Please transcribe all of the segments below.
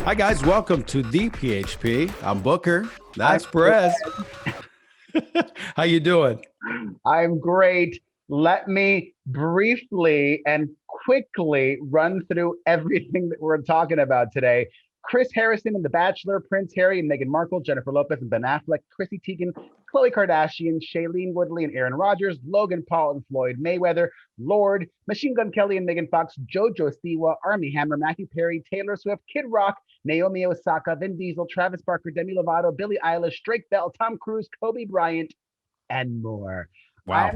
Hi, guys. Welcome to the PHP. I'm Booker. That's Perez. How you doing? I'm great. Let me briefly and quickly run through everything that we're talking about today. Chris Harrison and The Bachelor, Prince Harry and Meghan Markle, Jennifer Lopez and Ben Affleck, Chrissy Teigen, Khloe Kardashian, Shailene Woodley and Aaron Rodgers, Logan Paul and Floyd Mayweather, Lorde, Machine Gun Kelly and Megan Fox, JoJo Siwa, Army Hammer, Matthew Perry, Taylor Swift, Kid Rock, Naomi Osaka, Vin Diesel, Travis Barker, Demi Lovato, Billie Eilish, Drake Bell, Tom Cruise, Kobe Bryant, and more. Wow.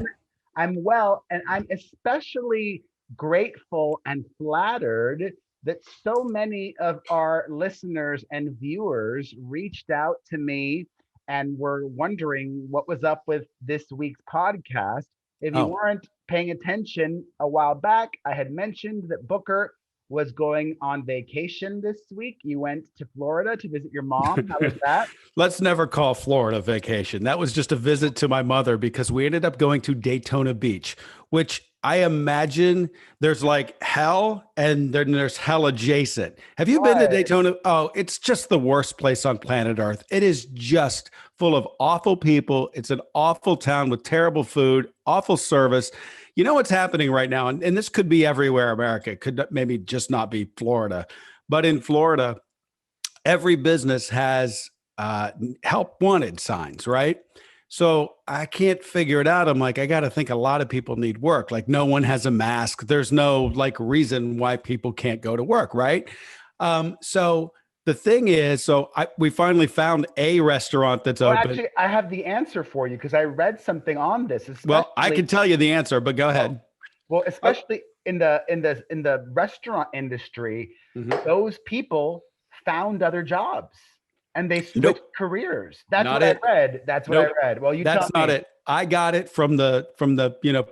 I'm well, and I'm especially grateful and flattered that so many of our listeners and viewers reached out to me and were wondering what was up with this week's podcast. If you Oh, weren't paying attention a while back, I had mentioned that Booker was going on vacation this week. You went to Florida to visit your mom. How was that? let's never call Florida vacation. That was just a visit to my mother because we ended up going to Daytona Beach, which I imagine there's like hell and then there's hell adjacent. Have you been to What? Daytona? Oh, it's just the worst place on planet Earth. It is just full of awful people. It's an awful town with terrible food, awful service. You know what's happening right now, and this could be everywhere, America. It could maybe just not be Florida, but in Florida, every business has help wanted signs, right? So I can't figure it out. I'm like, I got to think a lot of people need work. Like, no one has a mask. There's no like reason why people can't go to work, right? So the thing is, we finally found a restaurant that's Well, open. actually, I have the answer for you because I read something on this, Well, I especially can tell you the answer, but go oh, ahead. well, Oh, especially in the restaurant industry, mhm. those people found other jobs and they switched Nope, careers. That's not what I it. read. That's what I Nope. read. Well, you tell That's not me. it. I got it from the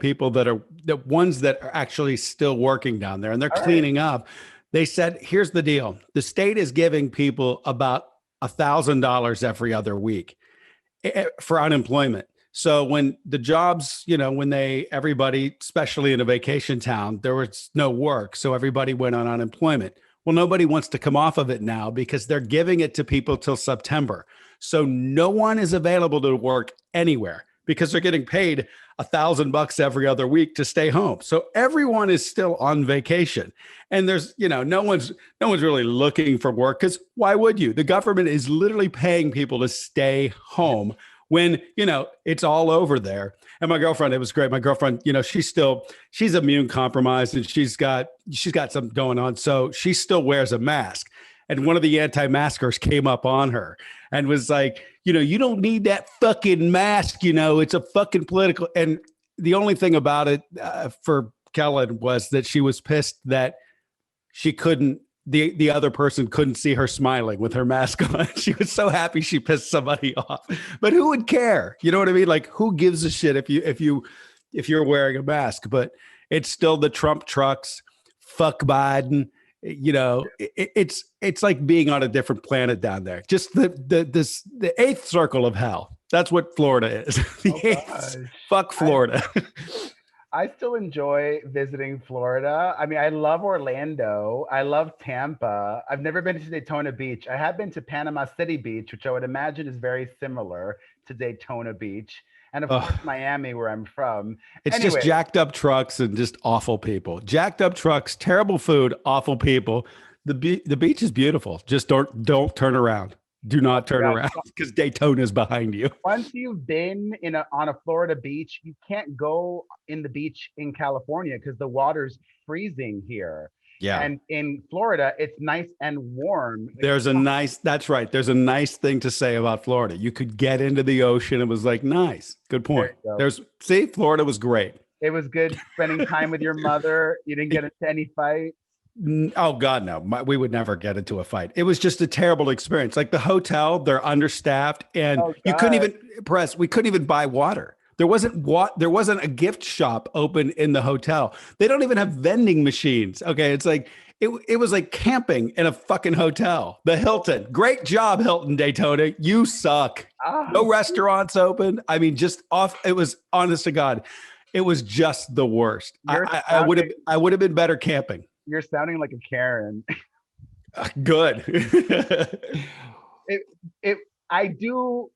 people that are the ones that are actually still working down there and they're All right. cleaning up. They said, here's the deal. The state is giving people about $1,000 every other week for unemployment. So when the jobs, when everybody, especially in a vacation town, there was no work. So everybody went on unemployment. Well, nobody wants to come off of it now because they're giving it to people till September. So no one is available to work anywhere because they're getting paid $1,000 every other week to stay home. So everyone is still on vacation. And there's, no one's really looking for work because why would you? The government is literally paying people to stay home when it's all over there. And my girlfriend, it was great. My girlfriend, she's immune compromised and she's got something going on, so she still wears a mask. And one of the anti-maskers came up on her and was like, you don't need that fucking mask. It's a fucking political. And the only thing about it for Kellen was that she was pissed that she couldn't the other person couldn't see her smiling with her mask on. She was so happy she pissed somebody off. But who would care? You know what I mean? Like, who gives a shit if you're wearing a mask? But it's still the Trump trucks. Fuck Biden. It's like being on a different planet down there. Just the eighth circle of hell. That's what Florida is. The Oh eighth. gosh. Fuck I Florida. I still enjoy visiting Florida. I mean, I love Orlando. I love Tampa. I've never been to Daytona Beach. I have been to Panama City Beach, which I would imagine is very similar to Daytona Beach. And of course, Ugh. Miami, where I'm from. It's just Anyway, jacked up trucks and just awful people. Jacked up trucks, terrible food, awful people. The beach is beautiful. Just don't turn around. Do oh not my turn God. around because Daytona is behind you. Once you've been on a Florida beach, you can't go in the beach in California because the water's freezing here. Yeah. And in Florida, it's nice and warm. That's right. There's a nice thing to say about Florida. You could get into the ocean. It was like, nice. Good There point. you go. Florida was great. It was good spending time with your mother. You didn't get into any fight. Oh God, no! We would never get into a fight. It was just a terrible experience. Like the hotel, they're understaffed, and Oh you couldn't God. even press. We couldn't even buy water. There wasn't a gift shop open in the hotel. They don't even have vending machines. Okay, it's like it was like camping in a fucking hotel. The Hilton. Great job, Hilton Daytona. You suck. Ah, No restaurants open. I mean, just off. It was honest to God. It was just the worst. you're I would have sounding I would have been better camping. you're sounding like a Karen. Good. It I do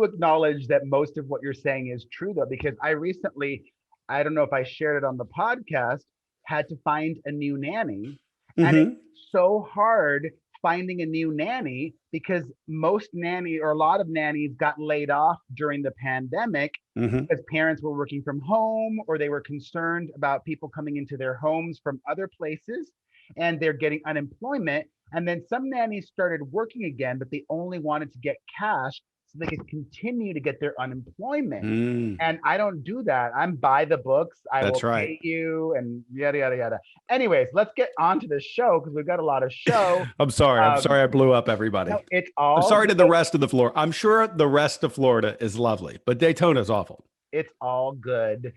acknowledge that most of what you're saying is true though, because I recently, I don't know if I shared it on the podcast, had to find a new nanny. And it's Hmm. so hard finding a new nanny because most nanny or a lot of nannies got laid off during the pandemic Hmm. because parents were working from home or they were concerned about people coming into their homes from other places and they're getting unemployment. And then some nannies started working again, but they only wanted to get cash so they could continue to get their unemployment. Mm, And I don't do that. I'm by the books. I that's will right. pay you and yada, yada, yada. Anyways, let's get on to the show because we've got a lot of show. I'm sorry. I'm Um, sorry I blew up no, everybody. it's I'm all sorry to the good. rest of the Florida. I'm sure the rest of Florida is lovely, but Daytona's awful. It's all good.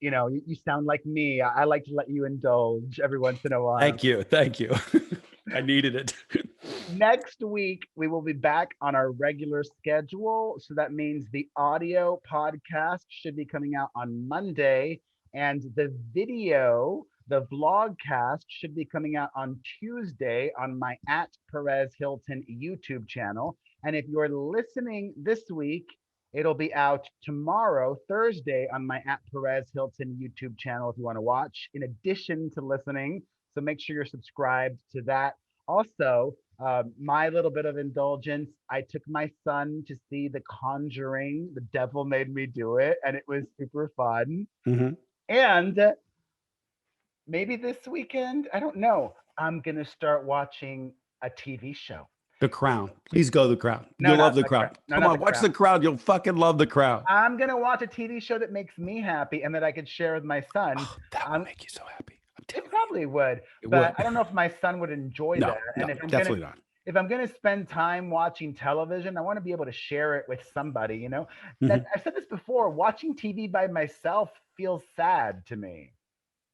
You sound like me. I like to let you indulge every once in a while. Thank you. Thank you. I needed it. Next week, we will be back on our regular schedule. So that means the audio podcast should be coming out on Monday, and the video, the vlogcast, should be coming out on Tuesday on my at Perez Hilton YouTube channel. And if you're listening this week, it'll be out tomorrow, Thursday, on my at Perez Hilton YouTube channel if you want to watch, in addition to listening. So make sure you're subscribed to that. Also, my little bit of indulgence, I took my son to see The Conjuring. The devil made me do it, and it was super fun. Hmm. And maybe this weekend, I don't know, I'm going to start watching a TV show. The Crown. Please go The Crown. No, You'll not love The the Crown. Crown. No, Come not on, the watch Crown. The Crown. You'll fucking love The Crown. I'm going to watch a TV show that makes me happy and that I could share with my son. Oh, that would make you so happy. I'm It telling you. probably would, It but would. I don't know if my son would enjoy No, that. And no, if I'm definitely not. if I'm gonna spend time watching television, I want to be able to share it with somebody. Mhm. I've said this before. Watching TV by myself feels sad to me.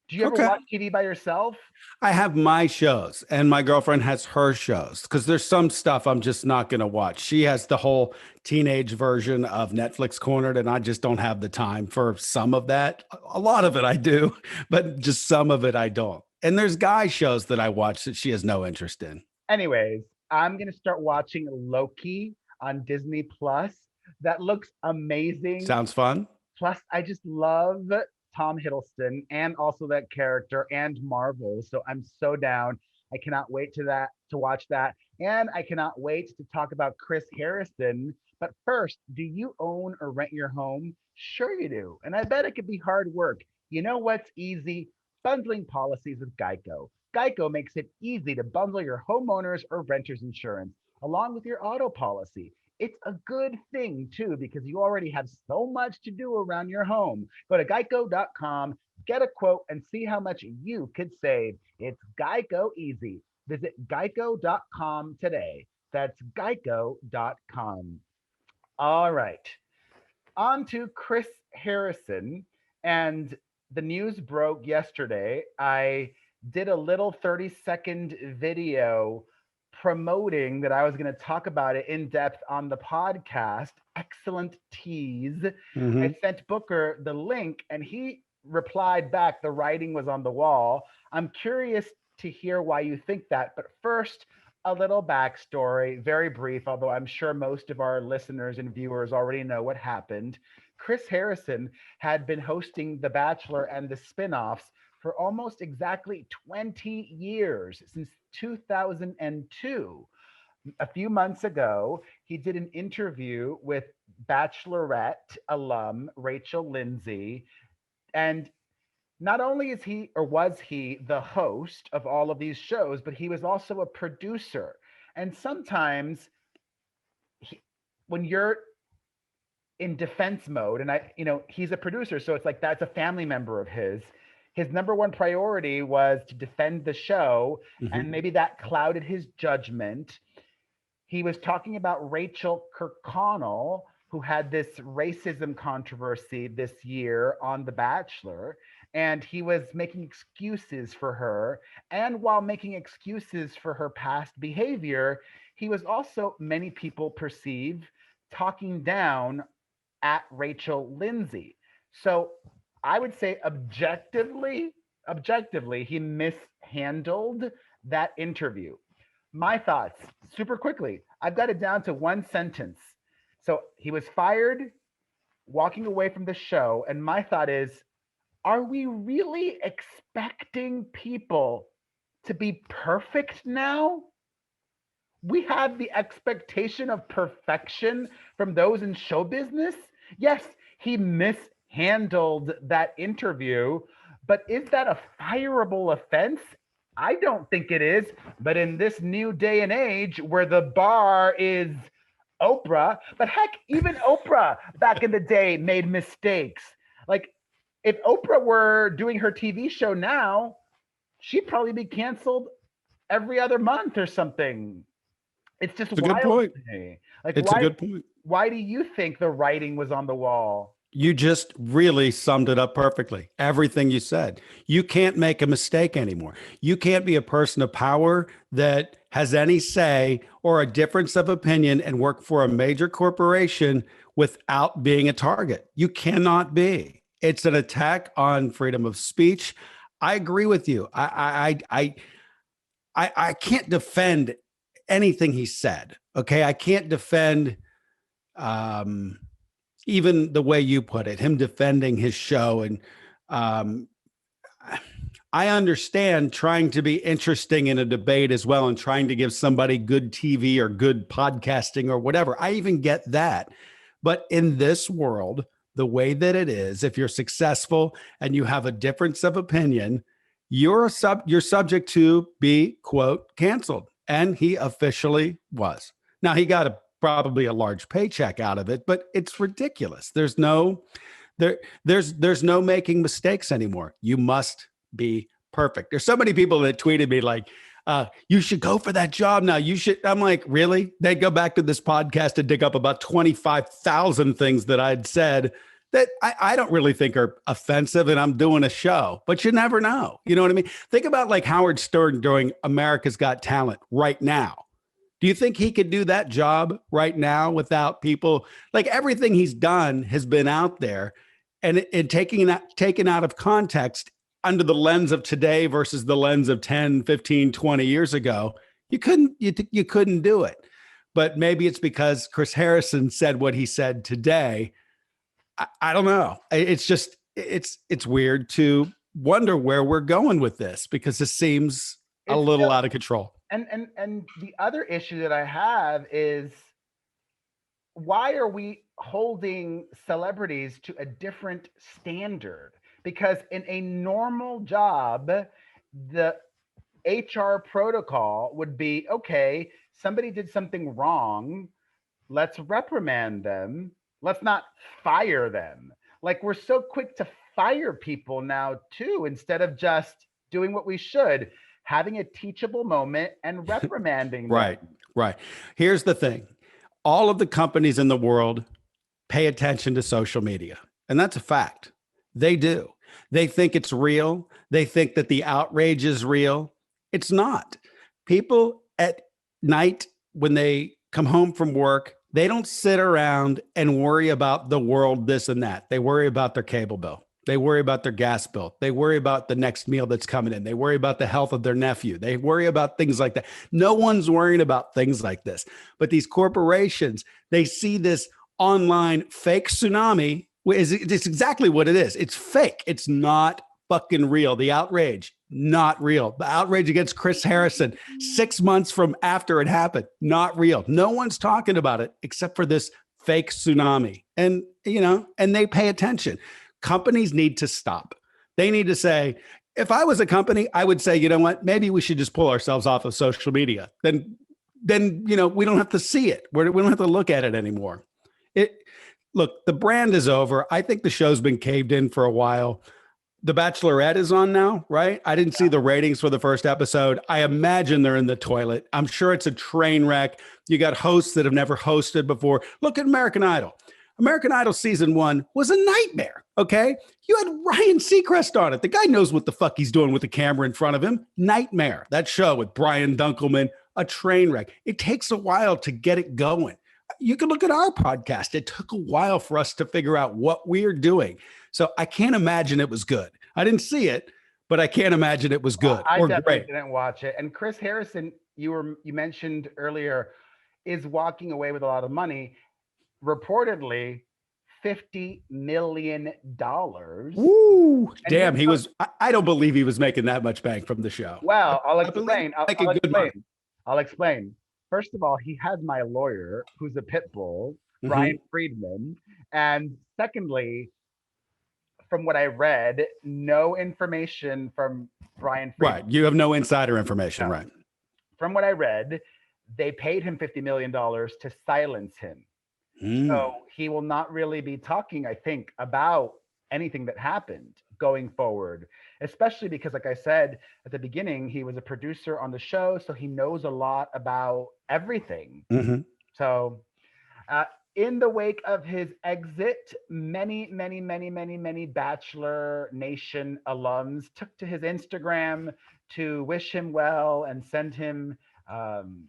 Do you ever Okay. watch TV by yourself? I have my shows and my girlfriend has her shows because there's some stuff I'm just not going to watch. She has the whole teenage version of Netflix Cornered, and I just don't have the time for some of that. A lot of it I do, but just some of it I don't. And there's guy shows that I watch that she has no interest in. Anyways, I'm gonna start watching Loki on Disney Plus. That looks amazing. Sounds fun. Plus, I just love Tom Hiddleston and also that character and Marvel. So I'm so down. I cannot wait to watch that. And I cannot wait to talk about Chris Harrison. But first, do you own or rent your home? Sure you do. And I bet it could be hard work. You know what's easy? Bundling policies with Geico. Geico makes it easy to bundle your homeowners or renters insurance along with your auto policy. It's a good thing too, because you already have so much to do around your home. Go to geico.com, get a quote, and see how much you could save. It's Geico easy. Visit geico.com today. That's geico.com. All right. On to Chris Harrison. And the news broke yesterday. I did a little 30-second video promoting that I was going to talk about it in depth on the podcast. Excellent tease. I Hmm. sent Booker the link and he replied back, the writing was on the wall. I'm curious to hear why you think that. But first, a little backstory, very brief, although I'm sure most of our listeners and viewers already know what happened. Chris Harrison had been hosting The Bachelor and the spin-offs for almost exactly 20 years, since 2002. A few months ago, he did an interview with Bachelorette alum Rachel Lindsay. And not only is he or was he the host of all of these shows, but he was also a producer. And sometimes he, when you're in defense mode, and he's a producer, so it's like that's a family member of his. His number one priority was to defend the show, Hmm. and maybe that clouded his judgment. He was talking about Rachel Kirkconnell, who had this racism controversy this year on The Bachelor, and he was making excuses for her. And while making excuses for her past behavior, he was also, many people perceive, talking down at Rachel Lindsay. So I would say objectively, he mishandled that interview. My thoughts, super quickly. I've got it down to one sentence. So he was fired, walking away from the show. And my thought is, are we really expecting people to be perfect now? We have the expectation of perfection from those in show business. Yes, he mishandled that interview, but is that a fireable offense? I don't think it is. But in this new day and age where the bar is Oprah, but heck, even Oprah back in the day made mistakes. Like, if Oprah were doing her TV show now, she'd probably be canceled every other month or something. It's just It's a good wild point. to me. Like, It's a good point. why do you think the writing was on the wall? You just really summed it up perfectly. Everything you said. You can't make a mistake anymore. You can't be a person of power that has any say or a difference of opinion and work for a major corporation without being a target. You cannot be. It's an attack on freedom of speech. I agree with you. I can't defend anything he said. Okay, I can't defend even the way you put it, him defending his show. And I understand trying to be interesting in a debate as well and trying to give somebody good TV or good podcasting or whatever. I even get that. But in this world, the way that it is, if you're successful and you have a difference of opinion, you're subject to be, quote, canceled. And he officially was. Now, he got probably a large paycheck out of it, but it's ridiculous. There's no making mistakes anymore. You must be perfect. There's so many people that tweeted me like, you should go for that job now. You should. I'm like, really? They'd go back to this podcast and dig up about 25,000 things that I'd said that I don't really think are offensive, and I'm doing a show, but you never know. You know what I mean? Think about like Howard Stern doing America's Got Talent right now. Do you think he could do that job right now without people? Like, everything he's done has been out there and taken out of context under the lens of today versus the lens of 10, 15, 20 years ago. You couldn't do it. But maybe it's because Chris Harrison said what he said today. I don't know. It's just, it's weird to wonder where we're going with this because this seems a little out of control. And the other issue that I have is, why are we holding celebrities to a different standard? Because in a normal job, the HR protocol would be, okay, somebody did something wrong, let's reprimand them. Let's not fire them. Like, we're so quick to fire people now too, instead of just doing what we should, having a teachable moment and reprimanding them. Right. Here's the thing. All of the companies in the world pay attention to social media, and that's a fact. They do. They think it's real. They think that the outrage is real. It's not. People at night, when they come home from work, they don't sit around and worry about the world, this and that. They worry about their cable bill. They worry about their gas bill. They worry about the next meal that's coming in. They worry about the health of their nephew. They worry about things like that. No one's worrying about things like this. But these corporations, they see this online fake tsunami. It's exactly what it is. It's fake. It's not fucking real. The outrage, not real. The outrage against Chris Harrison 6 months from after it happened, not real. No one's talking about it except for this fake tsunami. And, and they pay attention. Companies need to stop. They need to say, if I was a company, I would say, you know what, maybe we should just pull ourselves off of social media. Then we don't have to see it. We don't have to look at it anymore. Look, the brand is over. I think the show's been caved in for a while. The Bachelorette is on now, right? I didn't see the ratings for the first episode. I imagine they're in the toilet. I'm sure it's a train wreck. You got hosts that have never hosted before. Look at American Idol. American Idol season 1 was a nightmare, okay? You had Ryan Seacrest on it. The guy knows what the fuck he's doing with the camera in front of him. Nightmare. That show with Brian Dunkelman, a train wreck. It takes a while to get it going. You can look at our podcast. It took a while for us to figure out what we're doing. So I can't imagine it was good. I didn't see it, but I can't imagine it was good I or definitely great. didn't watch it. And Chris Harrison, you mentioned earlier, is walking away with a lot of money. Reportedly, $50 million. Woo! And Damn, here's he was. I don't believe he was making that much bank from the show. well, I'll I believe he explain. was making I'll good money. explain. I'll explain. First of all, he has my lawyer, who's a pit bull, Mhm. Brian Friedman. And secondly, from what I read, no information from Brian Friedman. Right. You have no insider information, No. right? From what I read, they paid him $50 million to silence him. Mm. So he will not really be talking, I think, about anything that happened going forward, especially because, like I said at the beginning, he was a producer on the show. So he knows a lot about everything. Mhm. So, uh, in the wake of his exit, many Bachelor Nation alums took to his Instagram to wish him well and send him um,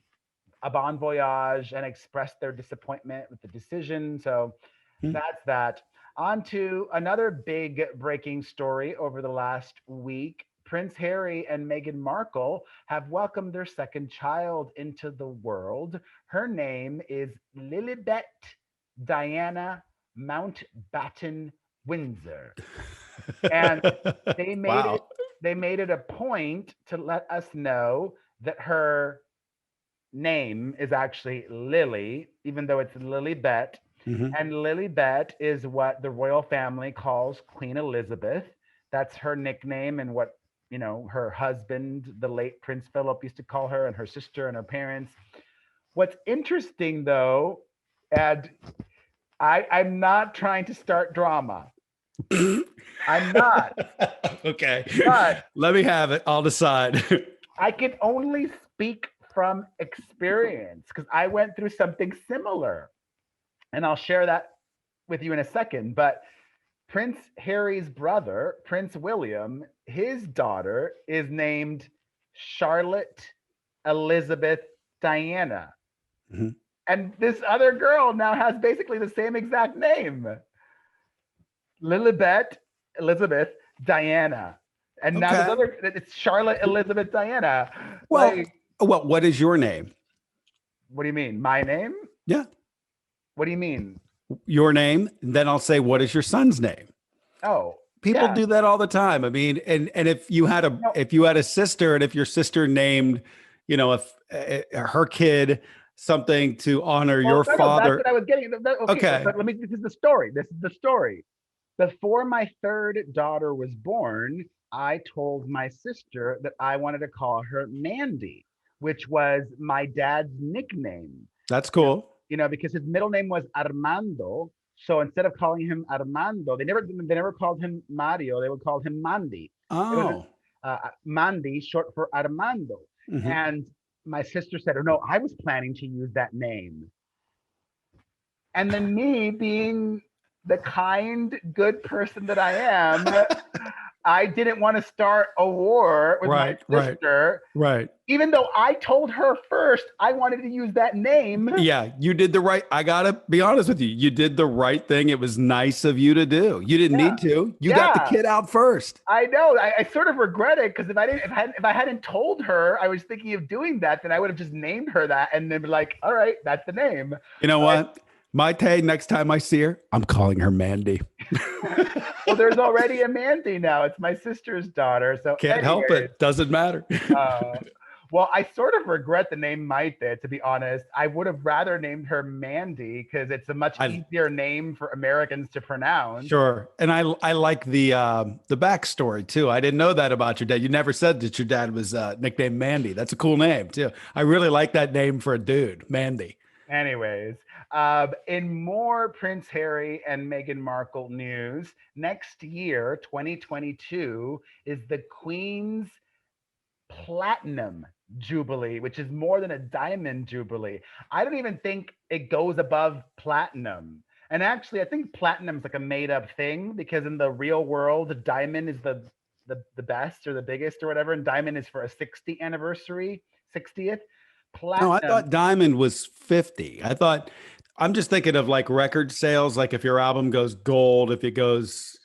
a bon voyage and express their disappointment with the decision. So Hmm. that's that. On to another big breaking story over the last week. Prince Harry and Meghan Markle have welcomed their second child into the world. Her name is Lilibet Diana Mountbatten Windsor. And they made it Wow. they made it a point to let us know that her name is actually Lily, even though it's Lilibet. Mhm. And Lilibet is what the royal family calls Queen Elizabeth. That's her nickname and what, her husband, the late Prince Philip, used to call her, and her sister and her parents. What's interesting though, and I'm not trying to start drama. I'm not, Okay. but Let me have it. I'll decide. I can only speak from experience because I went through something similar. And I'll share that with you in a second. But Prince Harry's brother, Prince William, his daughter is named Charlotte Elizabeth Diana. Mhm. And this other girl now has basically the same exact name, Lilibet Elizabeth Diana. And now this Okay. other, it's Charlotte Elizabeth Diana. Well, Like, what is your name? what do you mean? My name? Yeah. What do you mean? Your name. And then I'll say, what is your son's name? Oh, People yeah. do that all the time. I mean, and if you had No, a sister, and if your sister named, if her kid something to honor well, your no, that's father. what I was getting. Okay, Okay. but let me. This is the story. This is the story. Before my third daughter was born, I told my sister that I wanted to call her Mandy, which was my dad's nickname. That's cool. Because his middle name was Armando. So instead of calling him Armando, they never called him Mario. They would call him Mandy. It was Oh. Mandy, short for Armando. Mhm. And my sister said, "Oh no, I was planning to use that name." And then me being the kind, good person that I am, I didn't want to start a war with my Right. sister, Right. even though I told her first I wanted to use that name. Yeah, you did the right. I gotta be honest with you. You did the right thing. It was nice of you to do. You didn't Yeah, need to. You got the yeah, kid out first. I know. I sort of regret it because if I hadn't told her I was thinking of doing that, then I would have just named her that and then be like, all right, that's the name. You know But what? My Tay, next time I see her, I'm calling her Mandy. well, there's already a Mandy now. It's my sister's daughter. So, Can't help anyways, it. Doesn't matter. uh, well, I sort of regret the name Maite, to be honest. I would have rather named her Mandy because it's a much I easier name for Americans to pronounce. Sure. And I like the backstory too. I didn't know that about your dad. You never said that your dad was nicknamed Mandy. That's a cool name too. I really like that name for a dude, Mandy. Anyways, in more Prince Harry and Meghan Markle news, next year, 2022, is the Queen's Platinum Jubilee, which is more than a diamond jubilee. I don't even think it goes above platinum. And actually, I think platinum is like a made up thing because in the real world, diamond is the best or the biggest or whatever, and diamond is for a 60th anniversary, 60th. No, I Platinum. thought Diamond was 50. I'm just thinking of like record sales, like if your album goes gold, if it goes,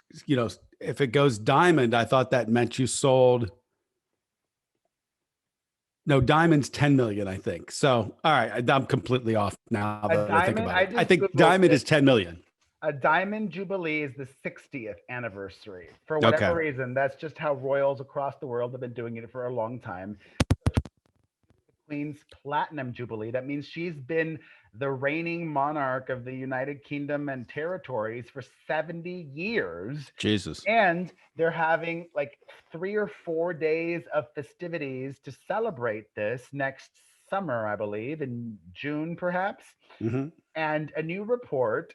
if it goes diamond, I thought that meant you sold. No, diamond's 10 million, I think. So, all right, I'm completely off now that I think about it. I think diamond is 10 million. A diamond jubilee is the 60th anniversary. For whatever Okay. reason, that's just how royals across the world have been doing it for a long time. Queen's platinum jubilee. That means she's been the reigning monarch of the United Kingdom and territories for 70 years. Jesus. And they're having like 3 or 4 days of festivities to celebrate this next summer, I believe, in June, perhaps. Mm-hmm. And a new report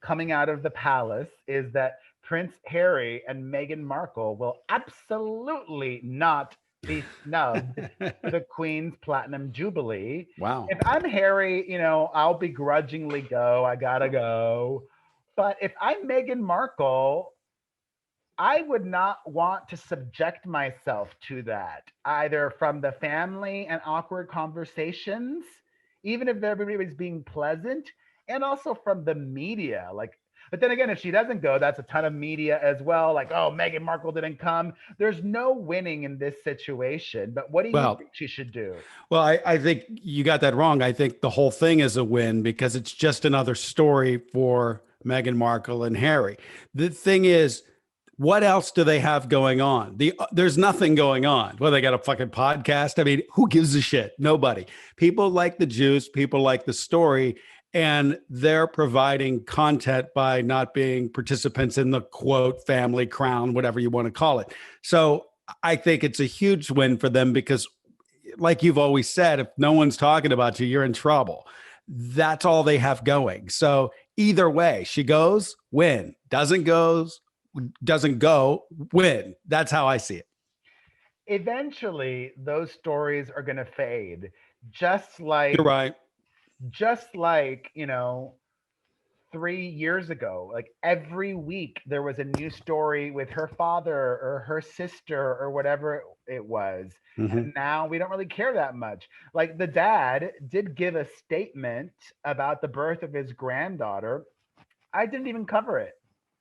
coming out of the palace is that Prince Harry and Meghan Markle will absolutely not be snubbed for the Queen's Platinum Jubilee. Wow. If I'm Harry, I'll begrudgingly go. I gotta go. But if I'm Meghan Markle, I would not want to subject myself to that, either from the family and awkward conversations, even if everybody's being pleasant, and also from the media. But then again, if she doesn't go, that's a ton of media as well. Like, oh, Meghan Markle didn't come. There's no winning in this situation. But what do you think she should do? Well, I think you got that wrong. I think the whole thing is a win because it's just another story for Meghan Markle and Harry. The thing is, what else do they have going on? There's nothing going on. Well, they got a fucking podcast. I mean, who gives a shit? Nobody. People like the juice. People like the story. And they're providing content by not being participants in the quote family crown, whatever you want to call it. So I think it's a huge win for them because, like you've always said, if no one's talking about you, you're in trouble. That's all they have going. So either way, she goes, win. Doesn't go, win. That's how I see it. Eventually, those stories are going to fade. Just like you're right. Just like, 3 years ago, like every week there was a new story with her father or her sister or whatever it was. Mm-hmm. And now we don't really care that much. Like the dad did give a statement about the birth of his granddaughter. I didn't even cover it.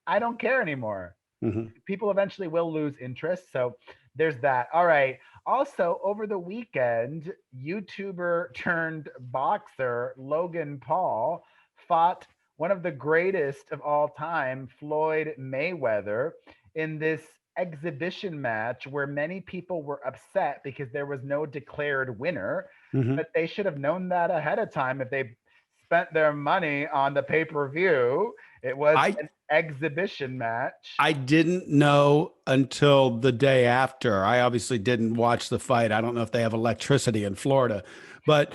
I don't care anymore. Mm-hmm. People eventually will lose interest. So there's that. All right. Also, over the weekend, YouTuber turned boxer Logan Paul fought one of the greatest of all time, Floyd Mayweather, in this exhibition match where many people were upset because there was no declared winner. Mm-hmm. But they should have known that ahead of time if they spent their money on the pay-per-view. It was an exhibition match. I didn't know until the day after. I obviously didn't watch the fight. I don't know if they have electricity in Florida, but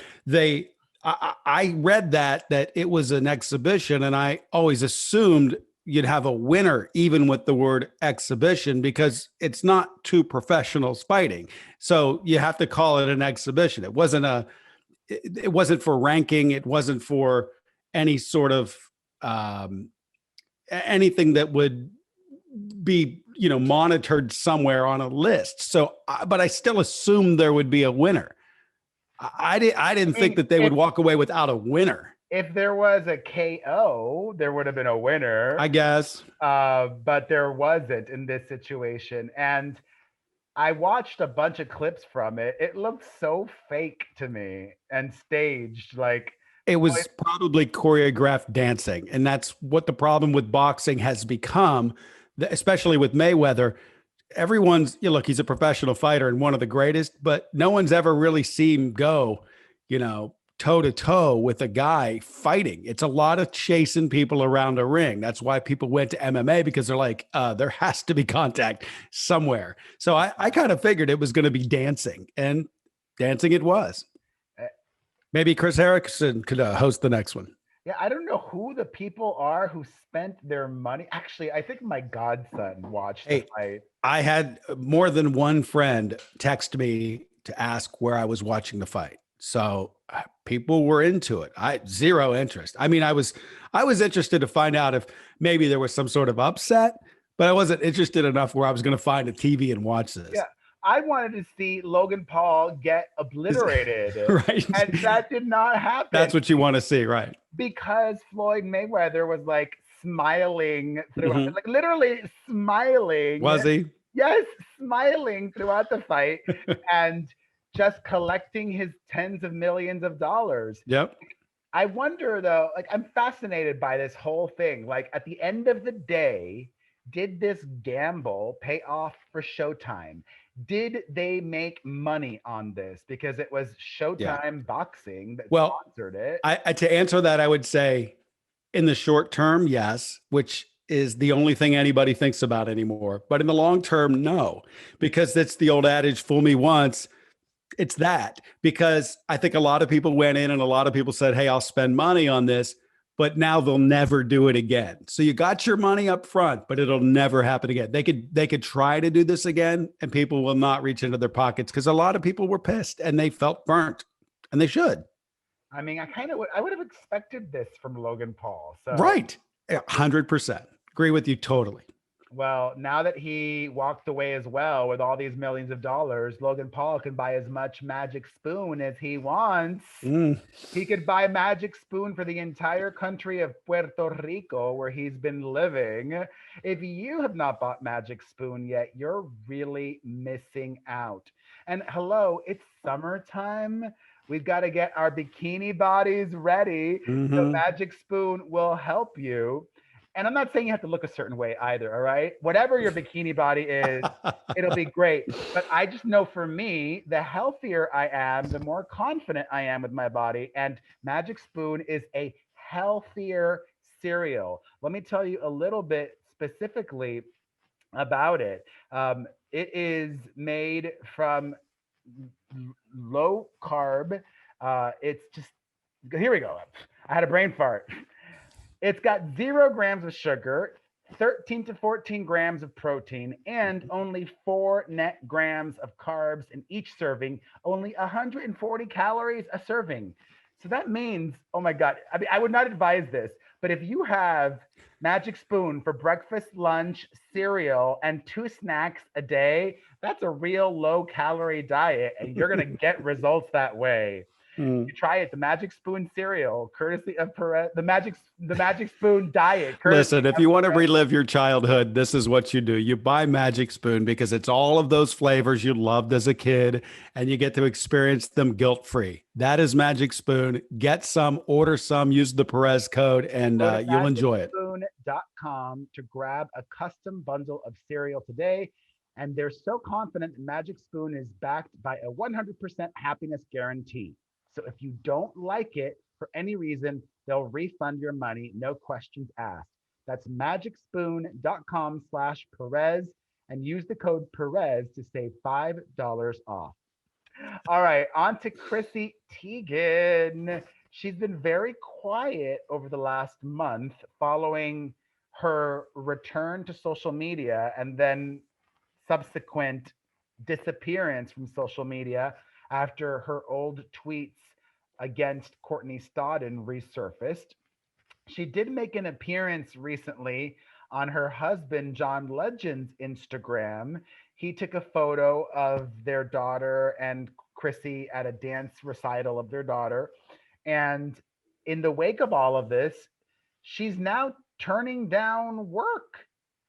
I read that it was an exhibition, and I always assumed you'd have a winner, even with the word exhibition, because it's not two professionals fighting. So you have to call it an exhibition. It wasn't for ranking. It wasn't for any sort of anything that would be, monitored somewhere on a list. So, but I still assumed there would be a winner. I didn't think that they would walk away without a winner. If there was a KO, there would have been a winner, I guess. But there wasn't in this situation. And I watched a bunch of clips from it. It looked so fake to me and staged. Like, it was probably choreographed dancing. And that's what the problem with boxing has become, especially with Mayweather. Look, he's a professional fighter and one of the greatest, but no one's ever really seen him go, toe to toe with a guy fighting. It's a lot of chasing people around a ring. That's why people went to MMA, because they're like, there has to be contact somewhere. So I kind of figured it was going to be dancing, and dancing it was. Maybe Chris Harrison could host the next one. Yeah, I don't know who the people are who spent their money. Actually, I think my godson watched the fight. I had more than one friend text me to ask where I was watching the fight. So people were into it. Zero interest. I mean, I was interested to find out if maybe there was some sort of upset, but I wasn't interested enough where I was going to find a TV and watch this. Yeah. I wanted to see Logan Paul get obliterated. Right. And that did not happen. That's what you want to see, right? Because Floyd Mayweather was like smiling throughout, like literally smiling. Was he? Yes, smiling throughout the fight and just collecting his tens of millions of dollars. Yep. I wonder though, like I'm fascinated by this whole thing. Like at the end of the day, did this gamble pay off for Showtime? Did they make money on this? Because it was Yeah. Showtime Boxing that Well, sponsored it. I to answer that, I would say in the short term, yes, which is the only thing anybody thinks about anymore. But in the long term, no, because it's the old adage, fool me once. It's that, because I think a lot of people went in and a lot of people said, hey, I'll spend money on this, but now they'll never do it again. So you got your money up front, but it'll never happen again. They could try to do this again and people will not reach into their pockets because a lot of people were pissed and they felt burnt, and they should. I mean, I would have expected this from Logan Paul. So Right. 100%. Agree with you totally. well, now that he walked away as well with all these millions of dollars, Logan Paul can buy as much Magic Spoon as he wants. He could buy Magic Spoon for the entire country of Puerto Rico, where he's been living. If you have not bought Magic Spoon yet, you're really missing out. And hello, it's summertime. We've got to get our bikini bodies ready. So Magic Spoon will help you. And I'm not saying you have to look a certain way either, all right? Whatever your bikini body is, it'll be great. But I just know for me, the healthier I am, the more confident I am with my body. And Magic Spoon is a healthier cereal. Let me tell you a little bit specifically about it. It is made from low carb. It's just, here we go. I had a brain fart. It's got 0 grams of sugar, 13 to 14 grams of protein, and only 4 net grams of carbs in each serving, only 140 calories a serving. So that means, oh my God, I mean, I would not advise this, but if you have Magic Spoon for breakfast, lunch, cereal, and 2 snacks a day, that's a real low calorie diet, and you're going to get results that way. You try it, the Magic Spoon cereal, courtesy of Perez, the Magic Spoon diet. Listen, if you want to relive your childhood, this is what you do. You buy Magic Spoon because it's all of those flavors you loved as a kid, and you get to experience them guilt-free. That is Magic Spoon. Get some, order some, use the Perez code, and you'll enjoy it. MagicSpoon.com to grab a custom bundle of cereal today. And they're so confident that Magic Spoon is backed by a 100% happiness guarantee. So if you don't like it for any reason, they'll refund your money, no questions asked. That's magicspoon.com/Perez and use the code Perez to save $5 off. All right, on to Chrissy Teigen. She's been very quiet over the last month following her return to social media and then subsequent disappearance from social media after her old tweets against Courtney Stodden resurfaced. She did make an appearance recently on her husband John Legend's Instagram. He took a photo of their daughter and Chrissy at a dance recital of their daughter. And in the wake of all of this, she's now turning down work.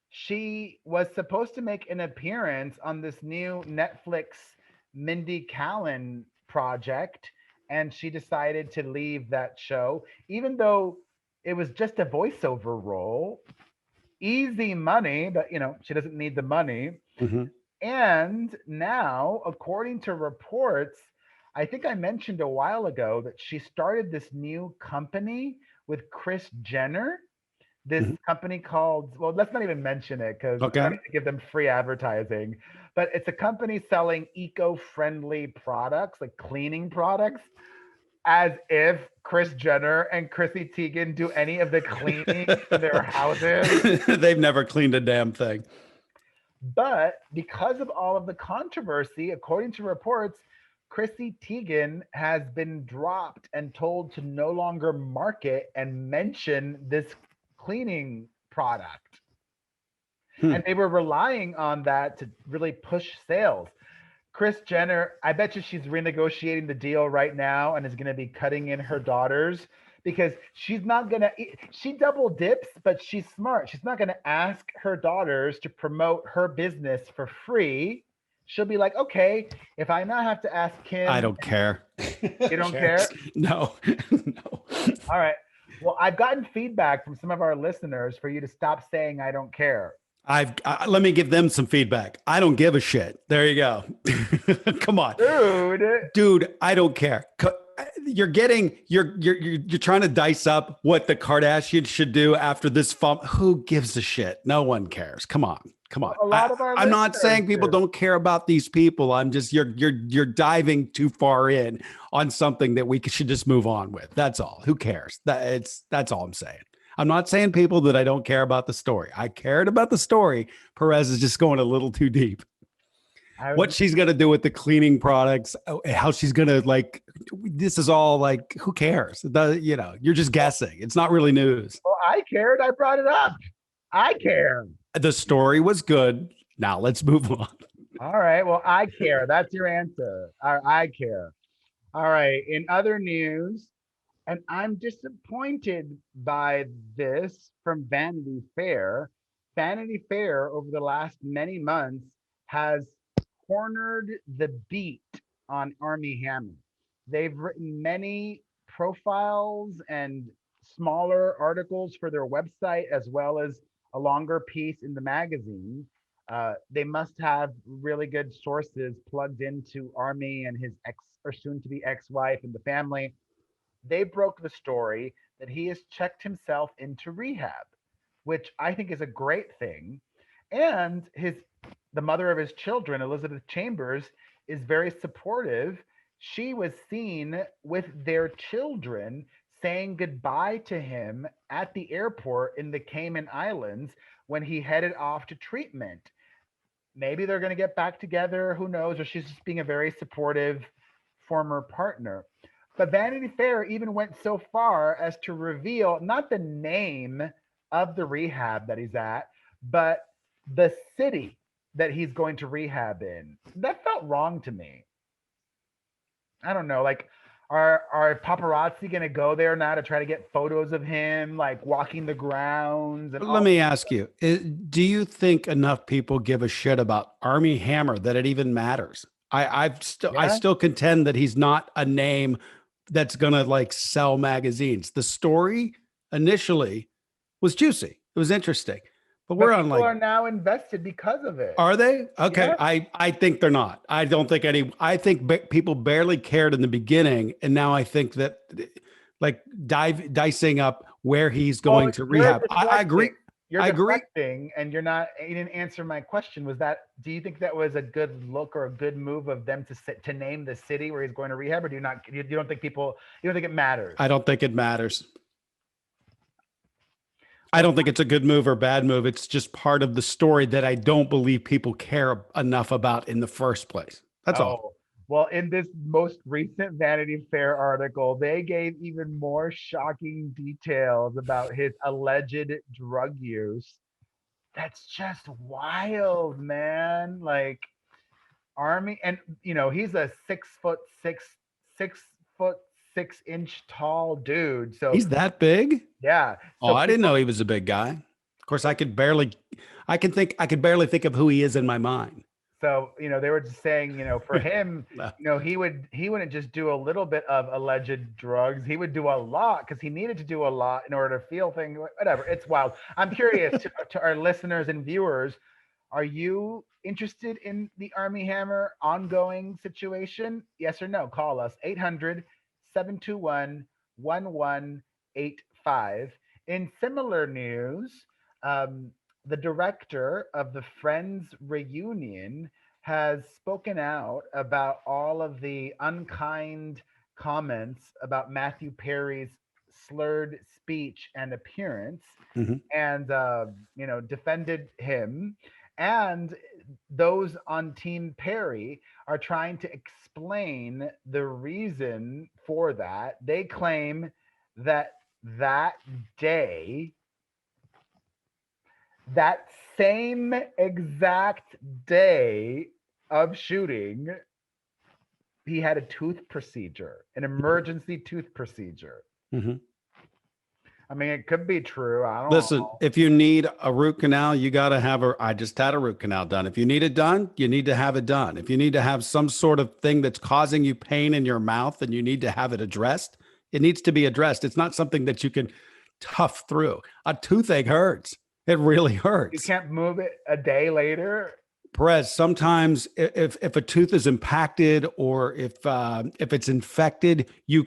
She was supposed to make an appearance on this new Netflix Mindy Kaling project, and she decided to leave that show, even though it was just a voiceover role. Easy money, but she doesn't need the money. And now, according to reports, I think I mentioned a while ago that she started this new company with Kris Jenner. This company called, well, let's not even mention it because I don't need to give them free advertising. But it's a company selling eco-friendly products, like cleaning products, as if Kris Jenner and Chrissy Teigen do any of the cleaning for their houses. They've never cleaned a damn thing. But because of all of the controversy, according to reports, Chrissy Teigen has been dropped and told to no longer market and mention this cleaning product. And they were relying on that to really push sales. Kris Jenner, I bet you she's renegotiating the deal right now and is going to be cutting in her daughters because she's not going to, she double dips, but she's smart. She's not going to ask her daughters to promote her business for free. She'll be like, okay, if I now have to ask Kim. I don't care. You don't care? No, no. All right. Well, I've gotten feedback from some of our listeners for you to stop saying I don't care. Let me give them some feedback. I don't give a shit. There you go. Come on, dude. I don't care. You're trying to dice up what the Kardashians should do after this fumble. Who gives a shit? No one cares. Come on. I'm not saying people don't care about these people. I'm just you're diving too far in on something that we should just move on with. That's all. Who cares? That's all I'm saying. I'm not saying people that I don't care about the story. I cared about the story. Perez is just going a little too deep. What she's going to do with the cleaning products, how she's going to this is all who cares? You're just guessing. It's not really news. Well, I cared. I brought it up. I care. The story was good. Now let's move on. All right. Well, I care. That's your answer. I care. All right. In other news, and I'm disappointed by this from Vanity Fair. Vanity Fair over the last many months has cornered the beat on Armie Hammer. They've written many profiles and smaller articles for their website, as well as a longer piece in the magazine. They must have really good sources plugged into Armie and his ex or soon to be ex-wife and the family. They broke the story that he has checked himself into rehab, which I think is a great thing. And the mother of his children, Elizabeth Chambers, is very supportive. She was seen with their children saying goodbye to him at the airport in the Cayman Islands when he headed off to treatment. Maybe they're going to get back together. Who knows? Or she's just being a very supportive former partner. But Vanity Fair even went so far as to reveal not the name of the rehab that he's at, but the city that he's going to rehab in. That felt wrong to me. I don't know. Are paparazzi going to go there now to try to get photos of him, walking the grounds? Let me ask you, do you think enough people give a shit about Armie Hammer that it even matters? I still contend that he's not a name that's going to sell magazines. The story initially was juicy. It was interesting. But we're on people are now invested because of it. Are they? Okay. Yeah. I think they're not. I don't think I think people barely cared in the beginning. And now I think that dicing up where he's going to rehab. I agree. You're deflecting, and you didn't answer my question. Do you think that was a good look or a good move of them to name the city where he's going to rehab, or you don't think it matters? I don't think it matters. I don't think it's a good move or bad move. It's just part of the story that I don't believe people care enough about in the first place. That's all. Well, in this most recent Vanity Fair article, they gave even more shocking details about his alleged drug use. That's just wild, man. Armie, and he's a 6'6" tall dude. So he's that big? Yeah. So I didn't know he was a big guy. Of course, I could barely think of who he is in my mind. So, they were just saying, for him, he wouldn't just do a little bit of alleged drugs. He would do a lot because he needed to do a lot in order to feel things, whatever. It's wild. I'm curious to our listeners and viewers, are you interested in the Armie Hammer ongoing situation? Yes or no? Call us 800-721-1185. In similar news, the director of the Friends reunion has spoken out about all of the unkind comments about Mathew Perry's slurred speech and appearance, and defended him. And those on Team Perry are trying to explain the reason for that. They claim that day, that same exact day of shooting, he had a tooth procedure, an emergency tooth procedure. I mean, it could be true. I don't Listen, know. if you need a root canal, you got to have I just had a root canal done. If you need it done, you need to have it done. If you need to have some sort of thing that's causing you pain in your mouth and you need to have it addressed, it needs to be addressed. It's not something that you can tough through. A toothache hurts. It really You hurts. can't move it a day later. Perez, sometimes if a tooth is impacted or if it's infected, you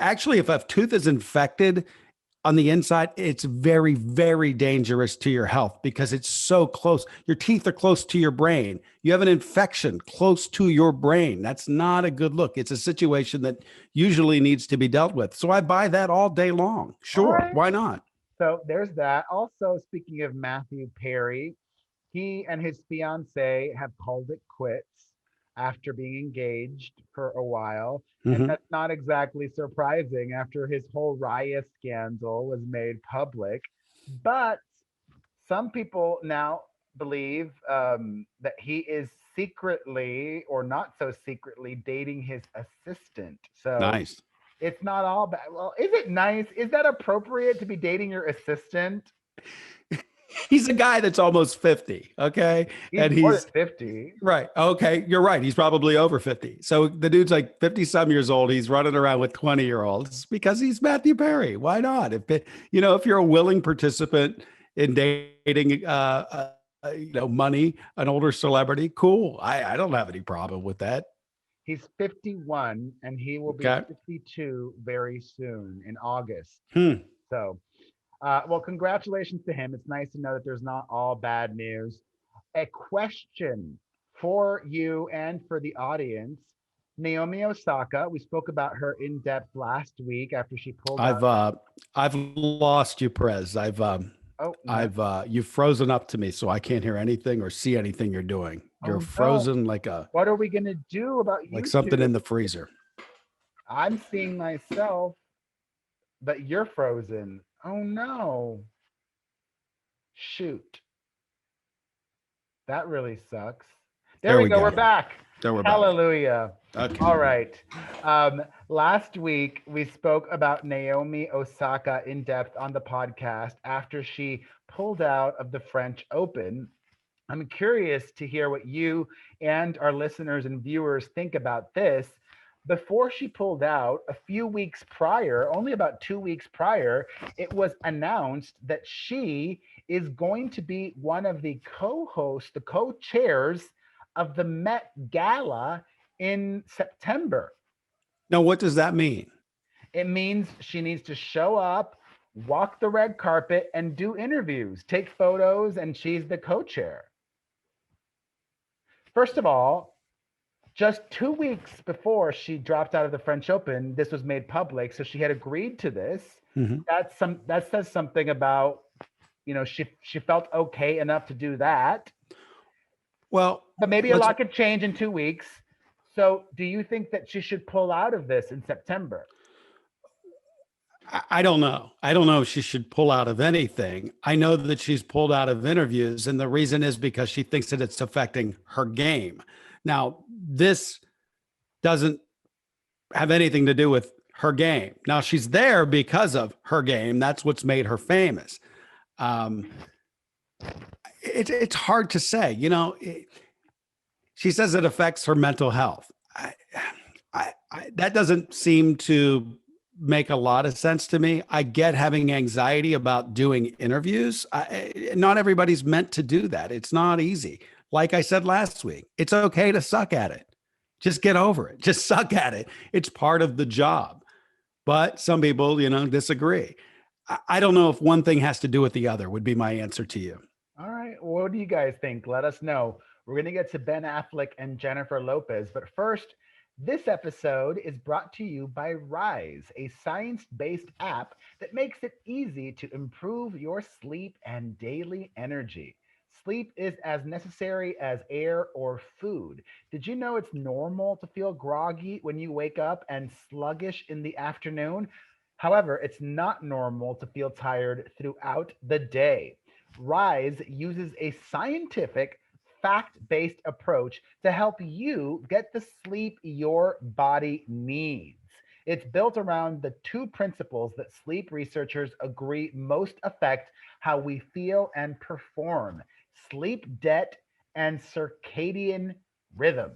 actually if a tooth is infected on the inside, it's very, very dangerous to your health because it's so close. Your teeth are close to your brain. You have an infection close to your brain. That's not a good look. It's a situation that usually needs to be dealt with. So I buy that all day long. All Sure. right. Why not? So there's that. Also, speaking of Matthew Perry, he and his fiance have called it quits after being engaged for a while. And Mhm. that's not exactly surprising after his whole Raya scandal was made public. But some people now believe that he is secretly or not so secretly dating his assistant. So Nice. it's not all bad. Well, is it nice? Is that appropriate to be dating your assistant? He's a guy that's almost 50. Okay. He's And more than he's 50. right. Okay. You're right. He's probably over 50. So the dude's like 50 some years old. He's running around with 20-year-olds because he's Matthew Perry. Why not? If you're a willing participant in dating, money, an older celebrity, cool. I don't have any problem with that. He's 51 and he will be Okay. 52 very soon in August. Hmm. So, well, congratulations to him. It's nice to know that there's not all bad news. A question for you and for the audience. Naomi Osaka, we spoke about her in depth last week after she pulled out. I've lost you, Perez. Oh, no. You've frozen up to me, so I can't hear anything or see anything you're doing. You're Oh, no. frozen What are we going to do about like you something two? in the freezer. I'm seeing myself, but you're frozen. Oh, no. Shoot. That really sucks. There There we we go. We're go. back. There we're back. Hallelujah. Okay. All right. Last week, we spoke about Naomi Osaka in depth on the podcast after she pulled out of the French Open. I'm curious to hear what you and our listeners and viewers think about this. Before she pulled out, a few weeks prior, only about 2 weeks prior, it was announced that she is going to be one of the co hosts, the co chairs of the Met Gala in September. Now, what does that mean? It means she needs to show up, walk the red carpet, and do interviews, take photos, and she's the co chair. First of all, just 2 weeks before she dropped out of the French Open, this was made public. So she had agreed to this. Mhm. That says something about, she felt okay enough to do that. Well, But maybe a let's. lot could change in 2 weeks. So do you think that she should pull out of this in September? I don't know. I don't know if she should pull out of anything. I know that she's pulled out of interviews, and the reason is because she thinks that it's affecting her game. Now, this doesn't have anything to do with her game. Now, she's there because of her game. That's what's made her famous. Um, it's hard to say. She says it affects her mental health. That doesn't seem to make a lot of sense to me. I get having anxiety about doing interviews. Not everybody's meant to do that. It's not easy. Like I said last week, it's okay to suck at it. Just get over it. Just suck at it. It's part of the job. But some people, disagree. I don't know if one thing has to do with the other, would be my answer to you. All right. What do you guys think? Let us know. We're going to get to Ben Affleck and Jennifer Lopez. But first, this episode is brought to you by Rise, a science based app that makes it easy to improve your sleep and daily energy. Sleep is as necessary as air or food. Did you know it's normal to feel groggy when you wake up and sluggish in the afternoon? However, it's not normal to feel tired throughout the day. Rise uses a scientific, fact based approach to help you get the sleep your body needs. It's built around the two principles that sleep researchers agree most affect how we feel and perform: sleep debt and circadian rhythm.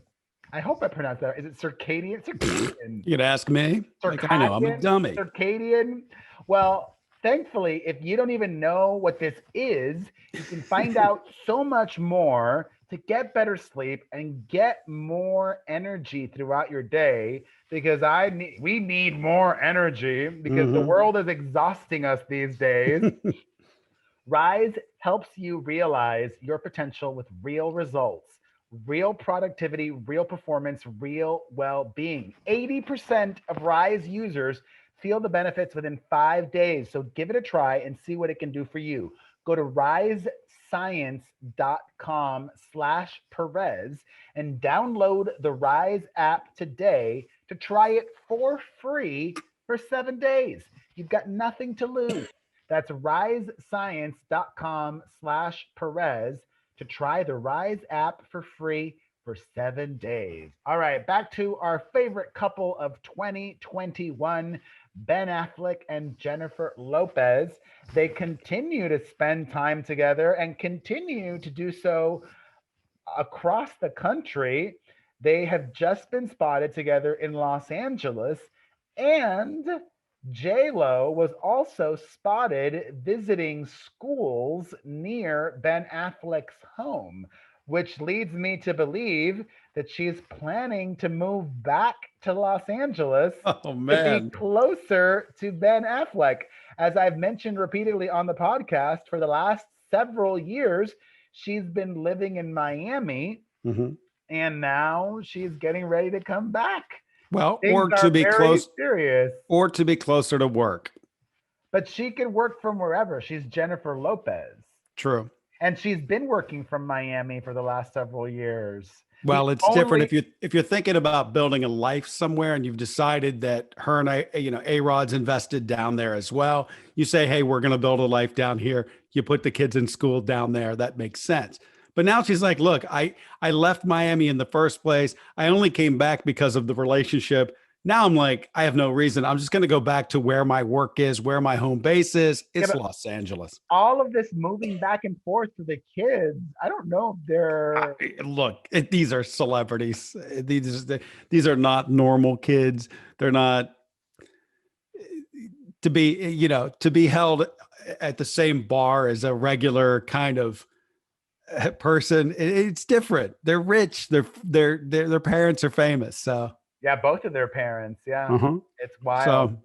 I hope I pronounced that. Is it circadian? Circadian. You could ask me. Like, I know, I'm a Circadian? dummy. Circadian? Well, thankfully, if you don't even know what this is, you can find out so much more to get better sleep and get more energy throughout your day, because we need more energy because the world is exhausting us these days. Rise helps you realize your potential with real results, real productivity, real performance, real well being. 80% of Rise users feel the benefits within 5 days. So give it a try and see what it can do for you. Go to risescience.com/Perez and download the Rise app today to try it for free for 7 days. You've got nothing to lose. That's risescience.com/Perez to try the Rise app for free for 7 days. All right, back to our favorite couple of 2021, Ben Affleck and Jennifer Lopez. They continue to spend time together and continue to do so across the country. They have just been spotted together in Los Angeles, and J-Lo was also spotted visiting schools near Ben Affleck's home, which leads me to believe that she's planning to move back to Los Angeles Oh, to be man. closer to Ben Affleck. As I've mentioned repeatedly on the podcast, for the last several years, she's been living in Miami, and now she's getting ready to come back. Well, Things or are to be very close, serious. or to be closer to work. But she can work from wherever. She's Jennifer Lopez. True. And she's been working from Miami for the last several years. Well, it's different if you're thinking about building a life somewhere and you've decided that her and A-Rod's invested down there as well. You say, hey, we're going to build a life down here. You put the kids in school down there. That makes sense. But now she's like, look, I left Miami in the first place. I only came back because of the relationship. Now I'm like, I have no reason. I'm just going to go back to where my work is, where my home base is. It's Los Angeles. All of this moving back and forth for the kids, I don't know if they're... Look, these are celebrities. These are not normal kids. They're not to be held at the same bar as a regular kind of person. It's different. They're rich. Their parents are famous. So yeah, both of their parents. Yeah, It's wild. So,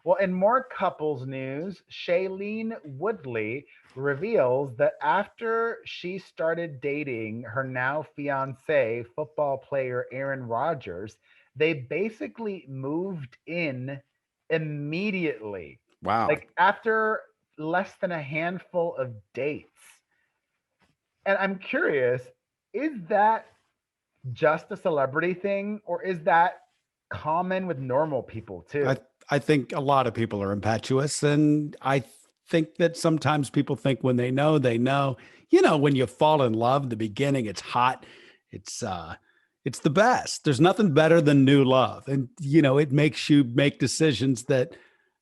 well, in more couples news, Shailene Woodley reveals that after she started dating her now fiance, football player Aaron Rodgers, they basically moved in immediately. wow. Like after less than a handful of dates. And I'm curious, is that just a celebrity thing, or is that common with normal people too? I think a lot of people are impetuous, and I think that sometimes people think when they know, they know. When you fall in love in the beginning, it's hot. It's the best. There's nothing better than new love, and it makes you make decisions that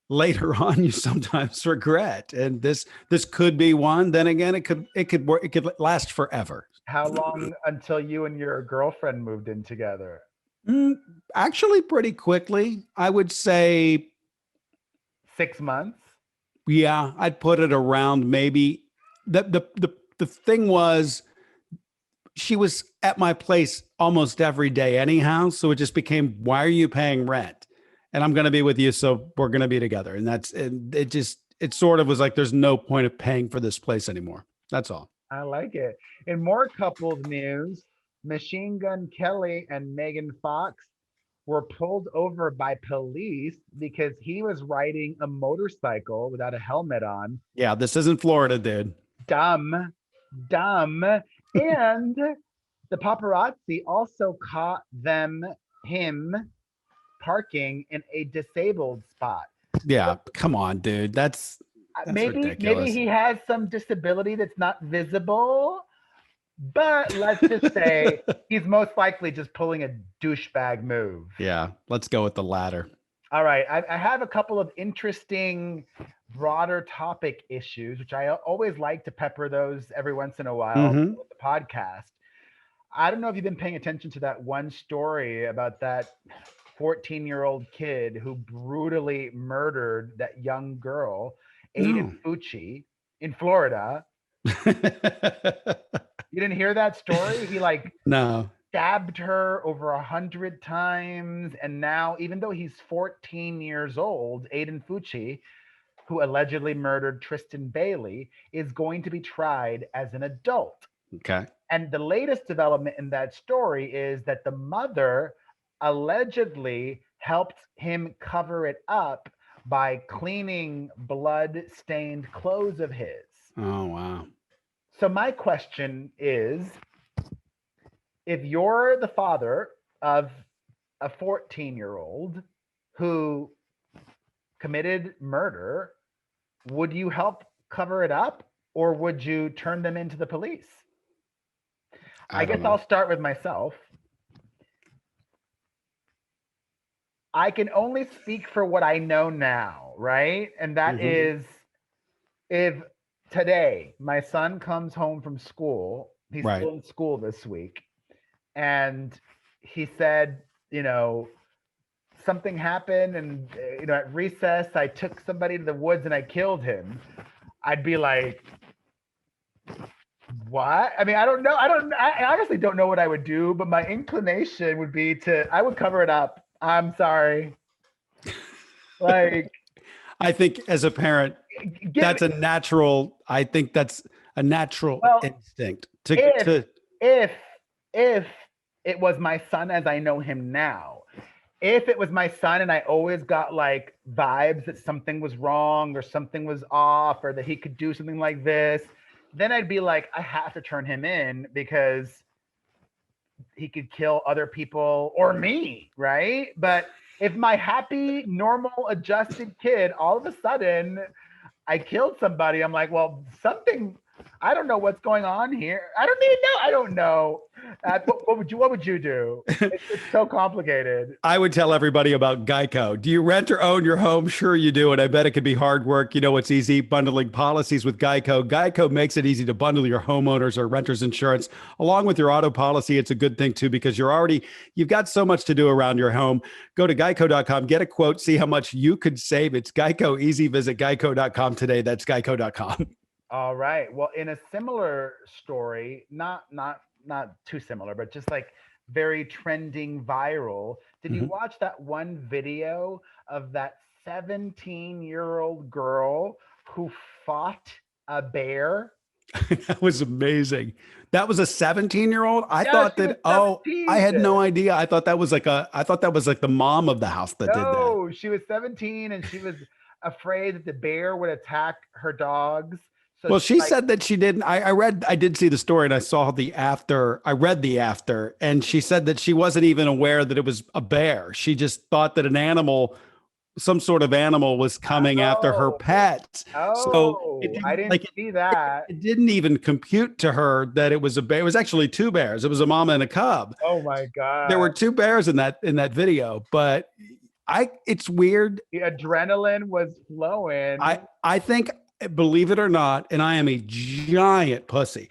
later on you sometimes regret. And this could be one. Then again, it could work. It could last forever. How long until you and your girlfriend moved in together? Actually, pretty quickly. I would say 6 months. Yeah, I'd put it around maybe. The thing was, she was at my place almost every day anyhow, so it just became, why are you paying rent? And I'm going to be with you, so we're going to be together. And it sort of was like, there's no point of paying for this place anymore. That's all. I like it. In more couples news, Machine Gun Kelly and Megan Fox were pulled over by police because he was riding a motorcycle without a helmet on. Yeah, this isn't Florida, dude. Dumb. And the paparazzi also caught him parking in a disabled spot. Yeah, come on, dude. That's ridiculous. Maybe he has some disability that's not visible, but let's just say he's most likely just pulling a douchebag move. Yeah, let's go with the latter. All right. I have a couple of interesting broader topic issues, which I always like to pepper those every once in a while Mm-hmm. with the podcast. I don't know if you've been paying attention to that one story about that 14-year-old kid who brutally murdered that young girl, Aiden No. Fucci, in Florida. You didn't hear that story? He like No. stabbed her over 100 times. And now, even though he's 14 years old, Aiden Fucci, who allegedly murdered Tristan Bailey, is going to be tried as an adult. Okay. And the latest development in that story is that the mother allegedly helped him cover it up by cleaning blood stained clothes of his. Oh, wow. So, my question is, if you're the father of a 14-year-old who committed murder, would you help cover it up or would you turn them into the police? I I guess don't I'll know. start with myself. I can only speak for what I know now, right? And that Mm-hmm. is if today my son comes home from school, he's Right. still in school this week, and he said, something happened and at recess I took somebody to the woods and I killed him. I'd be like, what? I mean, I honestly don't know what I would do, but my inclination would be I would cover it up. I'm sorry. Like, I think as a parent, give that's a natural, I think that's a natural well, instinct if to if if it was my son as I know him now, if it was my son and I always got like vibes that something was wrong or something was off or that he could do something like this, then I'd be like, I have to turn him in because he could kill other people or me, right? But if my happy, normal, adjusted kid all of a sudden I killed somebody, I'm like, well, something. I don't know what's going on here. I don't even know. I don't know. What would you do? It's so complicated. I would tell everybody about Geico. Do you rent or own your home? Sure, you do. And I bet it could be hard work. You know what's easy? Bundling policies with Geico. Geico makes it easy to bundle your homeowners or renters insurance along with your auto policy. It's a good thing, too, because you've got so much to do around your home. Go to geico.com, get a quote, see how much you could save. It's Geico easy. Visit geico.com today. That's geico.com. All right. Well, in a similar story, not too similar, but just like very trending viral. Did you Mhm. watch that one video of that 17-year-old girl who fought a bear? That was amazing. That was a 17-year-old. I Yeah, thought she was that, oh, 17. I had no idea. I thought that was like the mom of the house that did that. No, she was 17 and she was afraid that the bear would attack her dogs. So Well, she she like, said that she didn't. I did see the story and I saw the after. I read the after, and she said that she wasn't even aware that it was a bear. She just thought that an animal, some sort of animal, was coming after her oh, pets. So it oh, I didn't didn't see that. it didn't even compute to her that it was a bear. It was actually two bears. It was a mama and a cub. Oh my There God. were two bears in that video, but it's weird. The adrenaline was flowing. I think, believe it or not, and I am a giant pussy.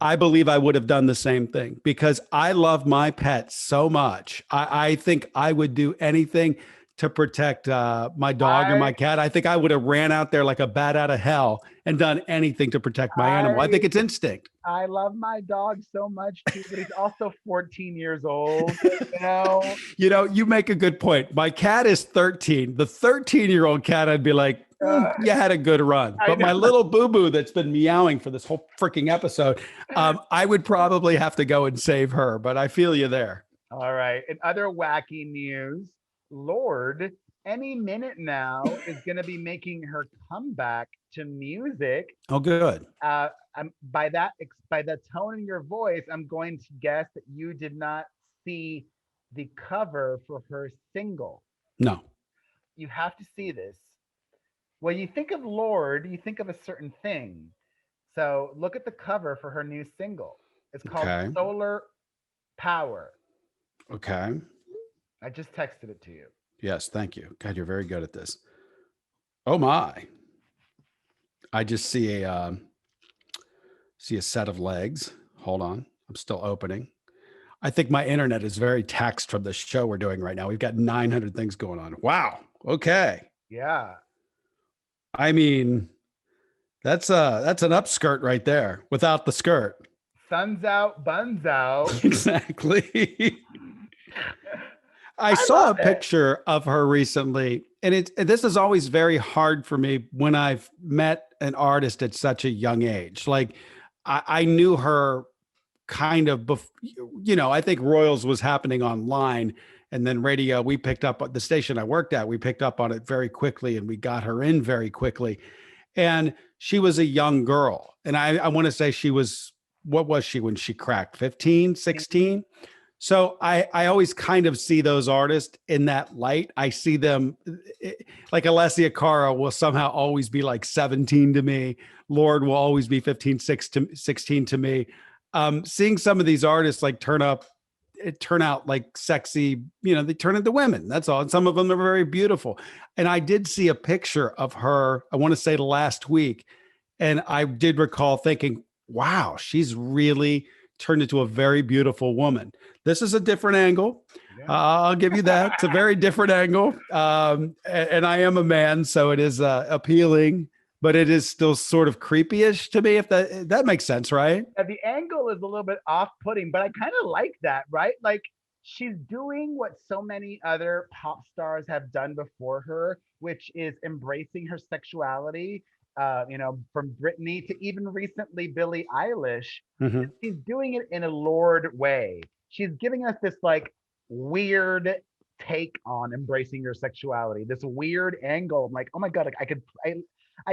I believe I would have done the same thing because I love my pets so much. I think I would do anything to protect my dog or I my cat. I think I would have ran out there like a bat out of hell and done anything to protect my animal. I I think it's instinct. I love my dog so much too, but he's also 14 years old, you know. You know, you make a good point. My cat is 13. The 13-year-old cat, I'd be like, Uh, you had a good run. I But know. my little boo boo that's been meowing for this whole freaking episode, I would probably have to go and save her. But I feel you there. All right. In other wacky news, Lorde, any minute now, is going to be making her comeback to music. Oh, good. Uh, by the tone in your voice, I'm going to guess that you did not see the cover for her single. No. You have to see this. When you think of Lorde, you think of a certain thing. So look at the cover for her new single. It's called Okay. Solar Power. Okay. I just texted it to you. Yes, thank you. God, you're very good at this. Oh my. I just see a set of legs. Hold on. I'm still opening. I think my internet is very taxed from the show we're doing right now. We've got 900 things going on. Wow. Okay. Yeah. I mean, that's an upskirt right there without the skirt. Sun's out, buns out. Exactly. I saw a picture of her recently, and this is always very hard for me when I've met an artist at such a young age. Like I knew her kind of, I think Royals was happening online, and then radio, we picked up at the station I worked at, we picked up on it very quickly, and we got her in very quickly. And she was a young girl. And I want to say what was she when she cracked? 15, 16? So I always kind of see those artists in that light. I see them like Alessia Cara will somehow always be like 17 to me. Lorde will always be 15, 16 to me. Seeing some of these artists like turn out like sexy, they turn into women. That's all. And some of them are very beautiful. And I did see a picture of her, I want to say last week. And I did recall thinking, wow, she's really turned into a very beautiful woman. This is a different angle. Yeah. I'll give you that. It's a very different angle. And I am a man, so it is appealing, but it is still sort of creepy-ish to me, if that makes sense, right? Yeah, the angle is a little bit off-putting, but I kind of like that, right? Like she's doing what so many other pop stars have done before her, which is embracing her sexuality. From Britney to even recently Billie Eilish. Mm-hmm. She's doing it in a Lorde way. She's giving us this like weird take on embracing your sexuality, this weird angle. I'm like, oh my God, I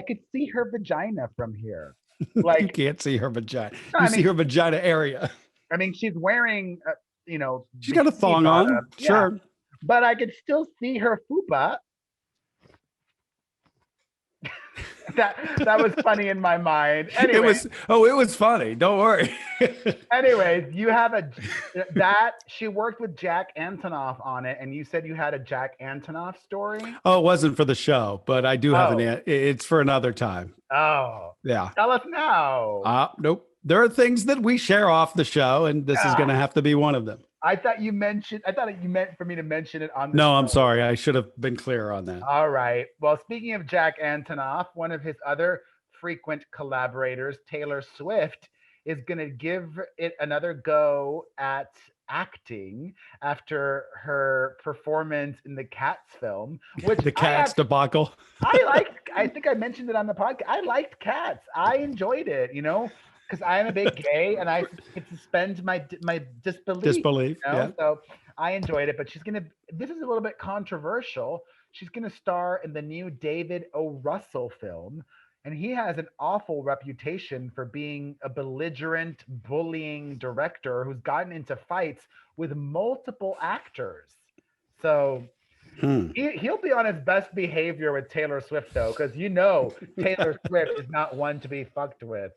could see her vagina from here. Like you can't see her vagina. You see her vagina area. I mean, she's wearing, she's got a thong on. Yeah. Sure. But I could still see her fupa. That was funny in my mind. Anyway, it was funny. Don't worry. Anyways, you have she worked with Jack Antonoff on it, and you said you had a Jack Antonoff story. Oh, it wasn't for the show, but I do have it's for another time. Oh, yeah. Tell us now. Nope. There are things that we share off the show, and this is going to have to be one of them. I thought you meant for me to mention it on the No, show. I'm sorry. I should have been clear on that. All right. Well, speaking of Jack Antonoff, one of his other frequent collaborators, Taylor Swift, is going to give it another go at acting after her performance in the Cats film, which the Cats debacle. I think I mentioned it on the podcast. I liked Cats. I enjoyed it, because I am a big gay and I could suspend my disbelief. Yeah. So I enjoyed it, but this is a little bit controversial. She's going to star in the new David O. Russell film. And he has an awful reputation for being a belligerent, bullying director who's gotten into fights with multiple actors. So he'll be on his best behavior with Taylor Swift, though, because Taylor Swift is not one to be fucked with.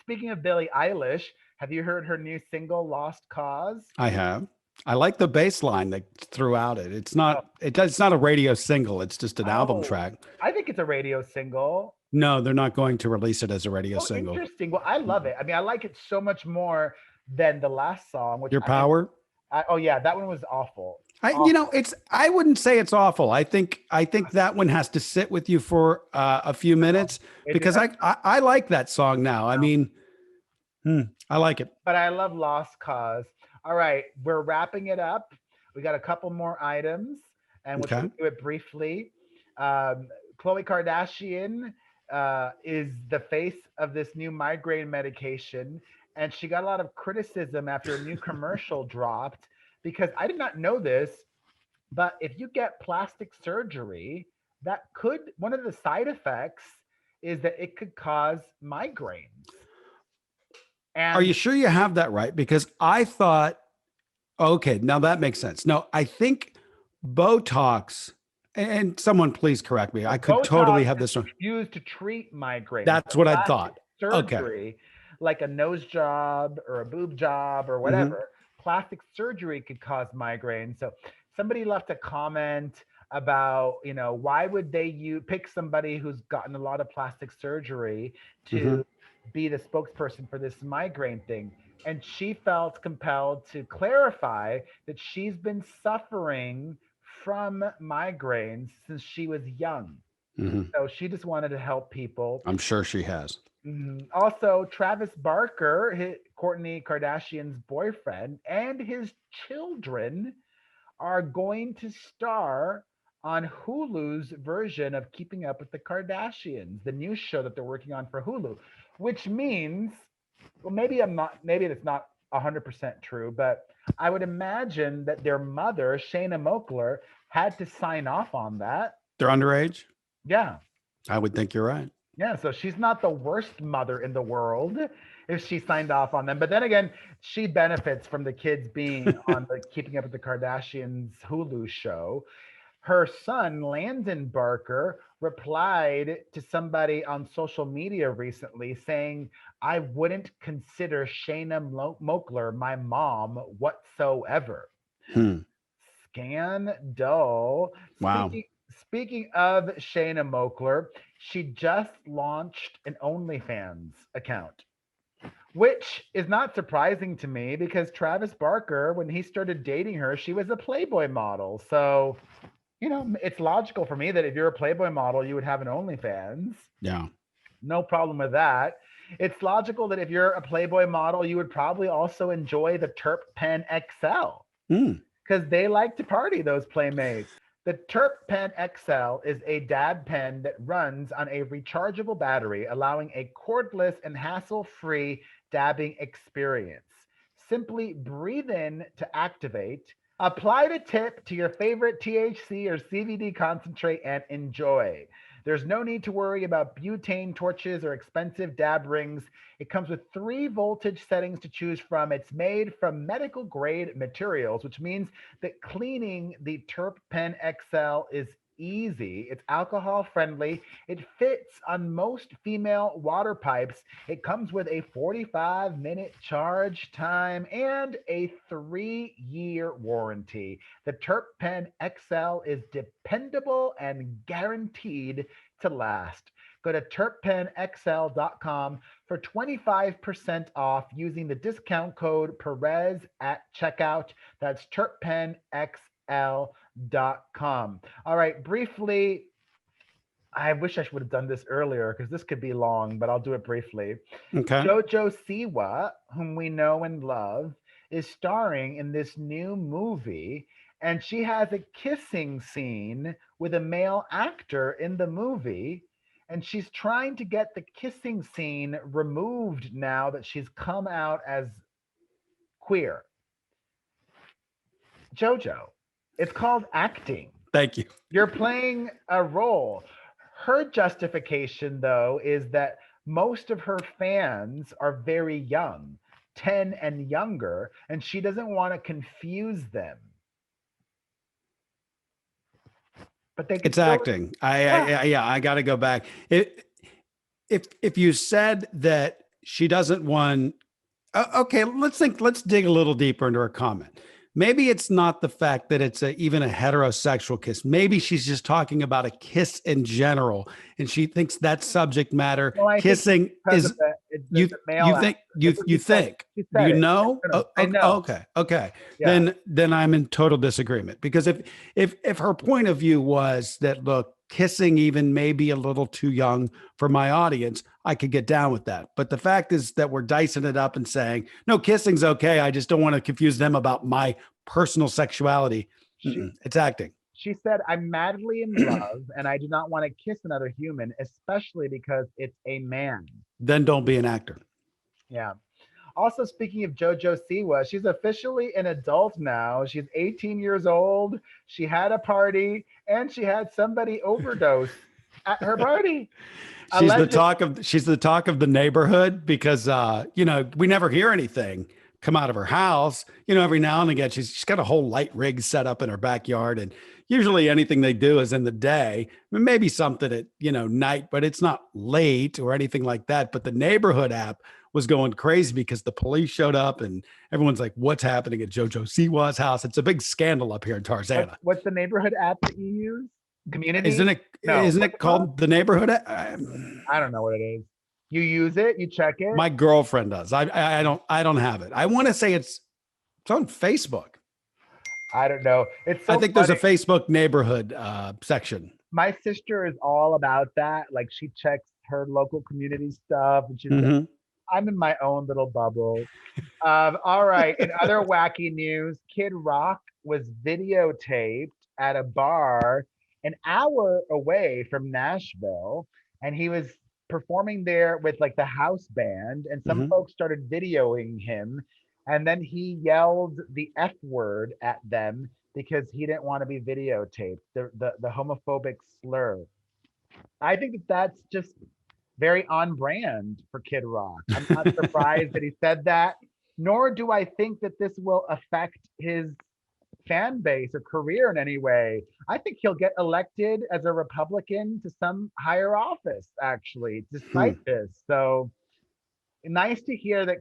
Speaking of Billie Eilish, have you heard her new single, Lost Cause? I have. I like the bass line that throughout it. It's not a radio single. It's just an album track. I think it's a radio single. No, they're not going to release it as a radio single. Interesting. Well, I love it. I mean, I like it so much more than the last song. Which Your Power? That one was awful. I wouldn't say it's awful. I think that one has to sit with you for a few minutes because I like that song now. I mean, I like it. But I love Lost Cause. All right, we're wrapping it up. We got a couple more items, and we'll do it briefly. Khloe Kardashian is the face of this new migraine medication, and she got a lot of criticism after a new commercial dropped. Because I did not know this, but if you get plastic surgery, one of the side effects is that it could cause migraines. And are you sure you have that right? Because I thought, okay, now that makes sense. No, I think Botox, and someone please correct me. I could totally have this one used to treat migraines. That's what I thought. Surgery, like a nose job or a boob job or whatever. plastic surgery could cause migraines. So somebody left a comment about, why would they pick somebody who's gotten a lot of plastic surgery Mm-hmm. to be the spokesperson for this migraine thing. And she felt compelled to clarify that she's been suffering from migraines since she was young. Mm-hmm. So she just wanted to help people. I'm sure she has. Also, Travis Barker, Kourtney Kardashian's boyfriend, and his children are going to star on Hulu's version of Keeping Up with the Kardashians, the new show that they're working on for Hulu, which means, well, maybe it's not 100% true, but I would imagine that their mother, Shayna Moakler, had to sign off on that. They're underage? Yeah. I would think you're right. Yeah, so she's not the worst mother in the world if she signed off on them. But then again, she benefits from the kids being on the Keeping Up with the Kardashians Hulu show. Her son, Landon Barker, replied to somebody on social media recently saying, I wouldn't consider Shayna Moakler my mom whatsoever. Scandal. Wow. Speaking of Shayna Moakler, she just launched an OnlyFans account, which is not surprising to me because Travis Barker, when he started dating her, she was a Playboy model. So, it's logical for me that if you're a Playboy model, you would have an OnlyFans. Yeah. No problem with that. It's logical that if you're a Playboy model, you would probably also enjoy the Terp Pen XL because they like to party, those Playmates. The Terp Pen XL is a dab pen that runs on a rechargeable battery, allowing a cordless and hassle-free dabbing experience. Simply breathe in to activate, apply the tip to your favorite THC or CBD concentrate, and enjoy. There's no need to worry about butane torches or expensive dab rings. It comes with 3 voltage settings to choose from. It's made from medical grade materials, which means that cleaning the Terp Pen XL is easy. It's alcohol friendly. It fits on most female water pipes. It comes with a 45-minute charge time and a 3-year warranty. The Terp Pen XL is dependable and guaranteed to last. Go to terppenxl.com for 25% off using the discount code Perez at checkout. That's terppenxl.com. All right, briefly, I wish I would have done this earlier because this could be long, but I'll do it briefly. Okay. JoJo Siwa, whom we know and love, is starring in this new movie, and she has a kissing scene with a male actor in the movie, and she's trying to get the kissing scene removed now that she's come out as queer. JoJo, it's called acting. Thank you. You're playing a role. Her justification, though, is that most of her fans are very young, 10 and younger, and she doesn't want to confuse them. But they it's acting. I got to go back. If you said that she doesn't want, okay, let's dig a little deeper into her comment. Maybe it's not the fact that it's even a heterosexual kiss. Maybe she's just talking about a kiss in general, and she thinks that subject matter kissing is. You think? Do you know? I know. Okay. Yeah. Then I'm in total disagreement because if her point of view was that look, kissing even may be a little too young for my audience, I could get down with that. But the fact is that we're dicing it up and saying, no, kissing's okay. I just don't want to confuse them about my personal sexuality. It's acting. She said, I'm madly in love and I do not want to kiss another human, especially because it's a man. Then don't be an actor. Yeah. Also, speaking of JoJo Siwa, she's officially an adult now. She's 18 years old. She had a party and she had somebody overdose at her party. She's the talk of the neighborhood because we never hear anything come out of her house. Every now and again she's got a whole light rig set up in her backyard, and usually anything they do is in the day. Maybe something at night, but it's not late or anything like that. But the neighborhood app was going crazy because the police showed up and everyone's like, what's happening at JoJo Siwa's house? It's a big scandal up here in Tarzana. What's the neighborhood app that you use? Community? Isn't it called the neighborhood? I don't know what it is. You use it, you check it. My girlfriend does. I don't have it. I want to say it's on Facebook. I don't know. I think there's a Facebook neighborhood section. My sister is all about that. Like she checks her local community stuff, and she's like, I'm in my own little bubble. All right. In other wacky news, Kid Rock was videotaped at a bar an hour away from Nashville, and he was performing there with like the house band, and some folks started videoing him, and then he yelled the F word at them because he didn't want to be videotaped, the homophobic slur. I think that's just very on brand for Kid Rock. I'm not surprised that he said that, nor do I think that this will affect his fan base or career in any way. I think he'll get elected as a Republican to some higher office, actually, despite this. So nice to hear that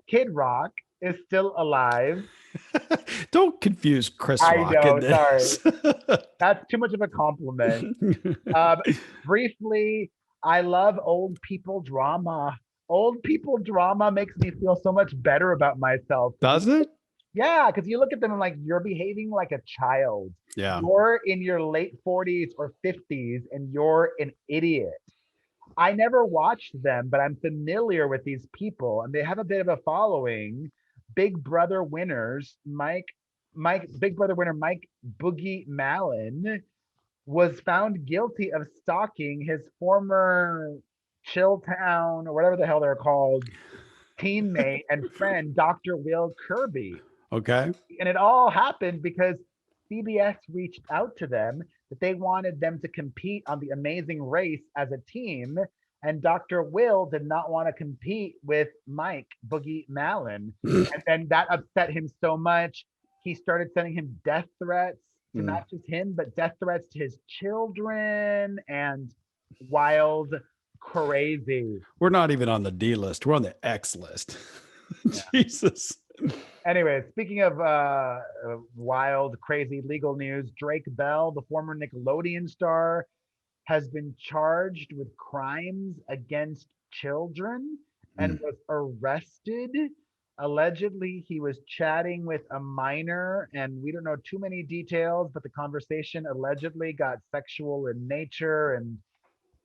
Kid Rock is still alive. Don't confuse Chris Rock. I know, sorry. That's too much of a compliment. Briefly, I love old people drama. Old people drama makes me feel so much better about myself. Does it? Yeah, because you look at them and like, you're behaving like a child. Yeah. You're in your late 40s or 50s and you're an idiot. I never watched them, but I'm familiar with these people and they have a bit of a following. Big Brother winners, Big Brother winner Mike Boogie Mallon was found guilty of stalking his former Chilltown or whatever the hell they're called teammate and friend, Dr. Will Kirby. Okay. And it all happened because CBS reached out to them that they wanted them to compete on The Amazing Race as a team. And Dr. Will did not want to compete with Mike Boogie Mallon. And then that upset him so much. He started sending him death threats to not just him, but death threats to his children and wild, crazy. We're not even on the D list. We're on the X list. Yeah. Jesus. Anyway, speaking of wild, crazy legal news, Drake Bell, the former Nickelodeon star, has been charged with crimes against children and was arrested. Allegedly, he was chatting with a minor, and we don't know too many details, but the conversation allegedly got sexual in nature. And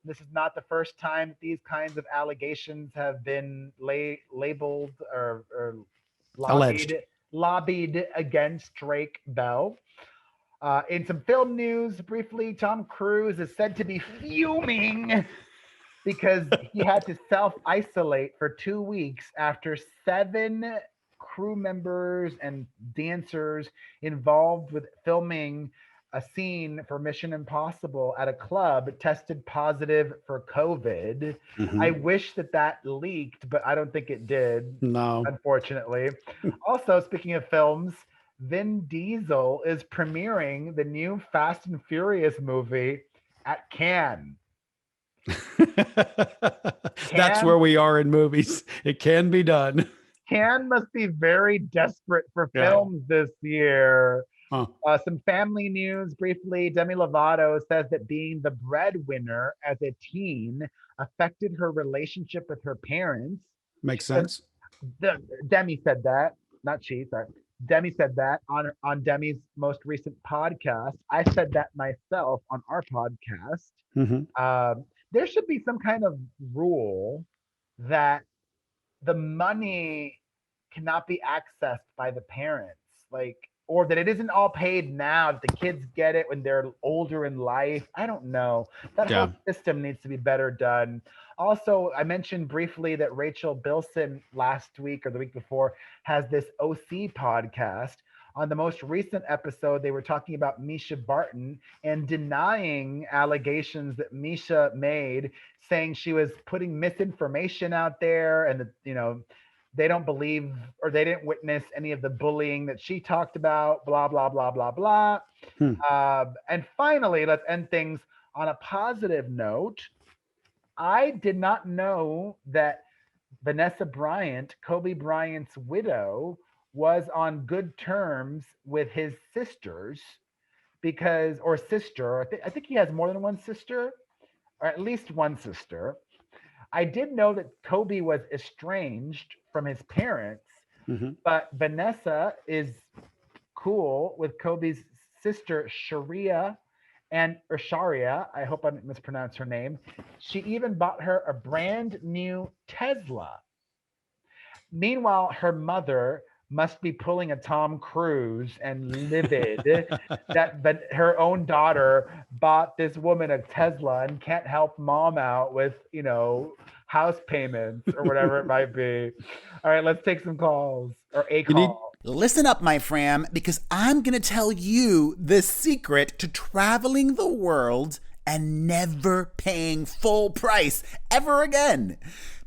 this is not the first time these kinds of allegations have been labeled or lobbied against Drake Bell. In some film news, briefly, Tom Cruise is said to be fuming because he had to self-isolate for 2 weeks after 7 crew members and dancers involved with filming a scene for Mission Impossible at a club tested positive for COVID. I wish that leaked, but I don't think it did. No. Unfortunately. Also, speaking of films, Vin Diesel is premiering the new Fast and Furious movie at Cannes. That's where we are in movies. It can be done. Cannes must be very desperate for films this year. Some family news briefly. Demi Lovato says that being the breadwinner as a teen affected her relationship with her parents. Makes sense. Demi said that, not she, sorry. Demi said that on Demi's most recent podcast. I said that myself on our podcast. There should be some kind of rule that the money cannot be accessed by the parents, or that it isn't all paid now, that the kids get it when they're older in life. I don't know. That whole system needs to be better done. Also, I mentioned briefly that Rachel Bilson last week or the week before has this OC podcast. On the most recent episode, they were talking about Misha Barton and denying allegations that Misha made, saying she was putting misinformation out there and that, they don't believe or they didn't witness any of the bullying that she talked about, blah, blah, blah, blah, blah. And finally, let's end things on a positive note. I did not know that Vanessa Bryant, Kobe Bryant's widow, was on good terms with his sisters because, or sister, I think he has more than one sister, or at least one sister. I did know that Kobe was estranged from his parents, Mhm. but Vanessa is cool with Kobe's sister Sharia and or Sharia. I hope I didn't mispronounce her name. She even bought her a brand new Tesla. Meanwhile, her mother must be pulling a Tom Cruise and livid that her own daughter bought this woman a Tesla and can't help mom out with, house payments or whatever it might be. All right, let's take some calls or a You need call. Listen up, my fam, because I'm going to tell you the secret to traveling the world and never paying full price ever again.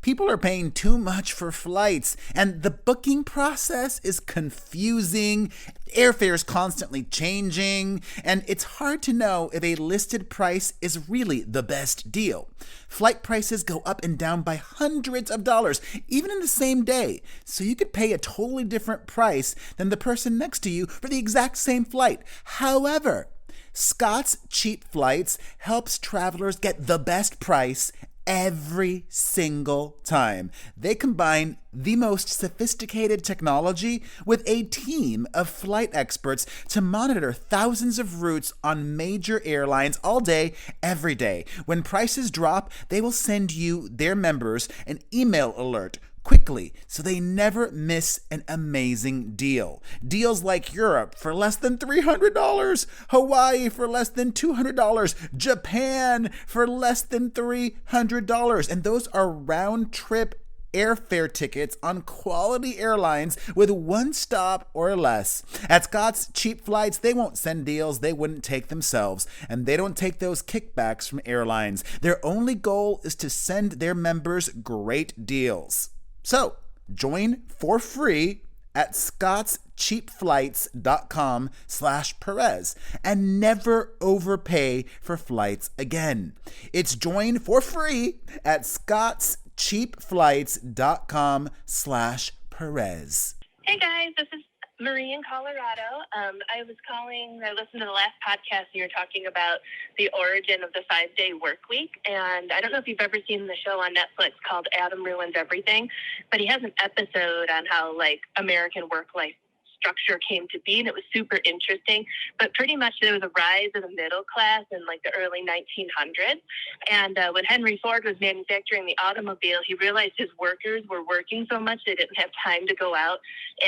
People are paying too much for flights, and the booking process is confusing. Airfare is constantly changing, and it's hard to know if a listed price is really the best deal. Flight prices go up and down by hundreds of dollars, even in the same day, so you could pay a totally different price than the person next to you for the exact same flight. However, Scott's Cheap Flights helps travelers get the best price every single time. They combine the most sophisticated technology with a team of flight experts to monitor thousands of routes on major airlines all day, every day. When prices drop, they will send you, their members, an email alert quickly, so they never miss an amazing deal. Deals like Europe for less than $300, Hawaii for less than $200, Japan for less than $300, and those are round-trip airfare tickets on quality airlines with one stop or less. At Scott's Cheap Flights, they won't send deals they wouldn't take themselves, and they don't take those kickbacks from airlines. Their only goal is to send their members great deals. So, join for free at scottscheapflights.com/Perez and never overpay for flights again. It's join for free at scottscheapflights.com/Perez. Hey guys, this is Marie in Colorado. I listened to the last podcast and you were talking about the origin of the 5-day work week. And I don't know if you've ever seen the show on Netflix called Adam Ruins Everything, but he has an episode on how American work-life structure came to be, and it was super interesting. But pretty much there was a rise of the middle class in the early 1900s. And when Henry Ford was manufacturing the automobile, he realized his workers were working so much they didn't have time to go out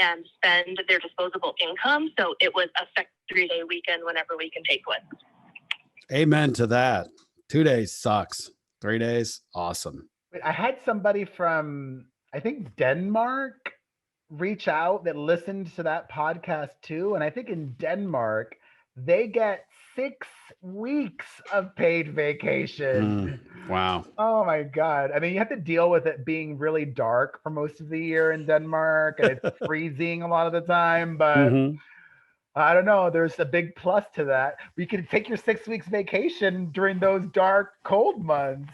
and spend their disposable income. So it was a 3-day weekend whenever we can take one. amen to that. 2 days sucks. 3 days, awesome. I had somebody from, I think, Denmark reach out that listened to that podcast too. And I think in Denmark, they get 6 weeks of paid vacation. Wow. Oh my God. I mean, you have to deal with it being really dark for most of the year in Denmark, and it's freezing a lot of the time, but I don't know. There's a big plus to that. You can take your 6 weeks vacation during those dark, cold months.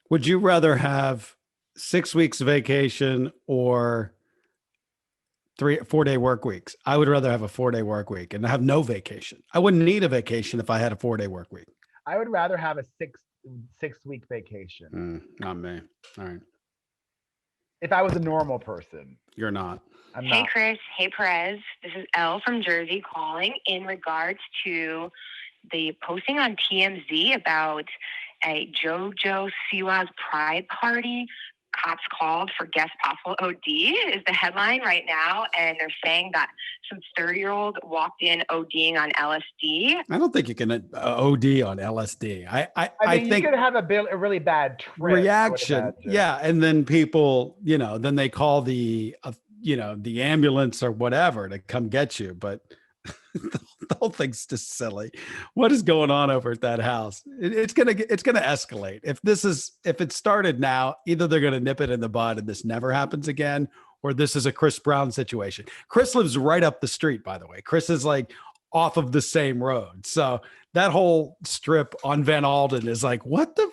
Would you rather have 6 weeks vacation or 4-day work weeks? I would rather have a 4-day work week and have no vacation. I wouldn't need a vacation if I had a 4-day work week. I would rather have a six week vacation. Not me. All right. If I was a normal person. You're not. I'm Hey, not. Chris. Hey, Perez. This is Elle from Jersey calling in regards to the posting on TMZ about a JoJo Siwa's pride party. Cops called for guest possible OD is the headline right now. And they're saying that some 30-year-old walked in ODing on LSD. I don't think you can OD on LSD. I mean, think you could have a really bad trip, reaction. Yeah. And then people, then they call the ambulance or whatever to come get you. But the whole thing's just silly. What is going on over at that house? It's gonna escalate. If it started now, either they're gonna nip it in the bud and this never happens again, or this is a Chris Brown situation. Chris lives right up the street, by the way. Chris is off of the same road. So that whole strip on Van Alden is what the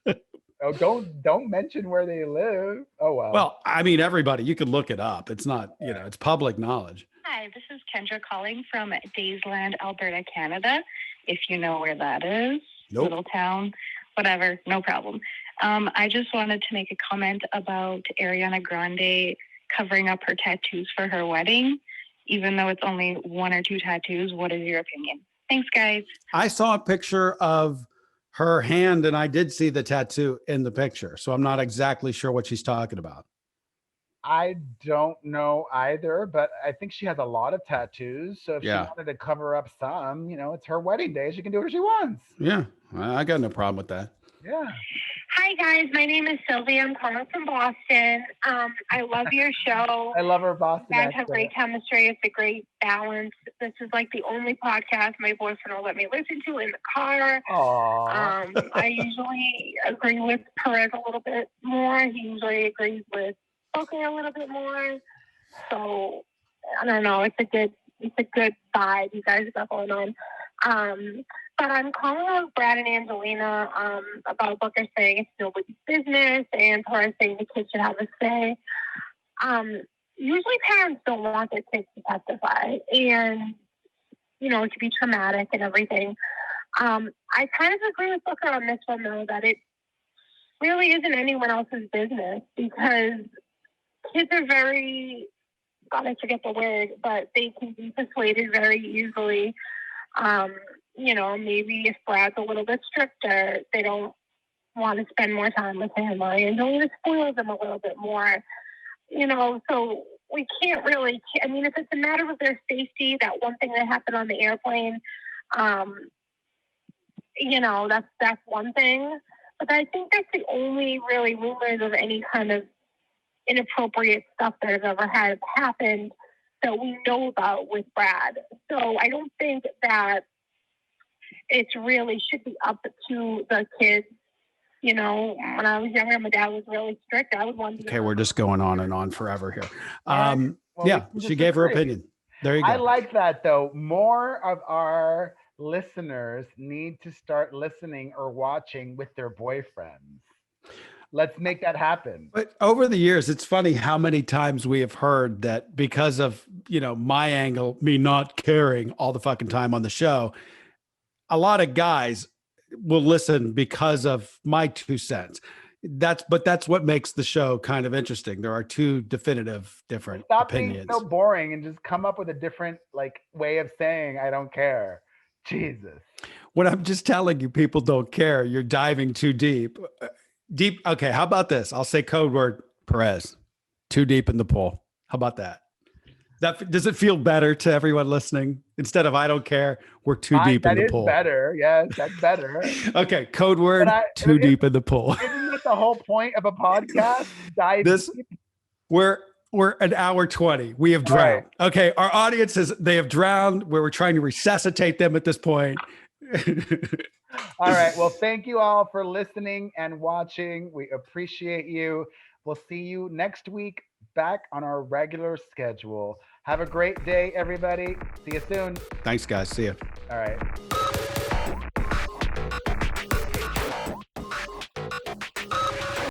fuck? Oh, don't mention where they live. Oh well. Well, I mean, everybody, you could look it up. It's not, it's public knowledge. Hi, this is Kendra calling from Daysland, Alberta, Canada. If you know where that is, Nope. Little town, whatever, no problem. I just wanted to make a comment about Ariana Grande covering up her tattoos for her wedding, even though it's only 1 or 2 tattoos. What is your opinion? Thanks, guys. I saw a picture of her hand and I did see the tattoo in the picture. So I'm not exactly sure what she's talking about. I don't know either, but I think she has a lot of tattoos. So if she wanted to cover up some, it's her wedding day. She can do whatever she wants. Yeah, I got no problem with that. Yeah. Hi, guys. My name is Sylvia. I'm calling from Boston. I love your show. I love her Boston You guys accent. have great chemistry. It's a great balance. This is like the only podcast my boyfriend will let me listen to in the car. Aww. I usually agree with Perez a little bit more. He usually agrees with Booker a little bit more. So I don't know. It's a good vibe you guys got going on. But I'm calling out Brad and Angelina about Booker saying it's nobody's business and Perez saying the kids should have a say. Usually parents don't want their kids to testify and, to be traumatic and everything. I kind of agree with Booker on this one, though, that it really isn't anyone else's business because kids are very, God, I forget the word, but they can be persuaded very easily. Maybe if Brad's a little bit stricter, they don't want to spend more time with him, or Angelina spoils them a little bit more. So we can't really, if it's a matter of their safety, that one thing that happened on the airplane, that's one thing. But I think that's the only really rumors of any kind of inappropriate stuff that has ever happened that we know about with Brad. So I don't think that it really should be up to the kids. When I was younger, my dad was really strict. I was one. Okay, we're just going on and on forever here. Well, she gave her opinion. There you go. I like that, though. More of our listeners need to start listening or watching with their boyfriends. Let's make that happen. But over the years, it's funny how many times we have heard that because of, my angle, me not caring all the fucking time on the show, a lot of guys will listen because of my 2 cents. That's what makes the show kind of interesting. There are 2 definitive different opinions. Stop being so boring and just come up with a different way of saying I don't care. Jesus. When I'm just telling you people don't care, you're diving too deep. Okay, how about this? I'll say code word Perez. Too deep in the pool. How about that? Does it feel better to everyone listening? Instead of I don't care, we're too deep in the pool. That is better. Yes, that's better. Okay, code word too deep in the pool. Isn't that the whole point of a podcast? Deep? We're an hour 20. We have drowned. Right. Okay, our audience they have drowned. We're trying to resuscitate them at this point. All right. Well, thank you all for listening and watching. We appreciate you. We'll see you next week back on our regular schedule. Have a great day, everybody. See you soon. Thanks, guys. See you. All right.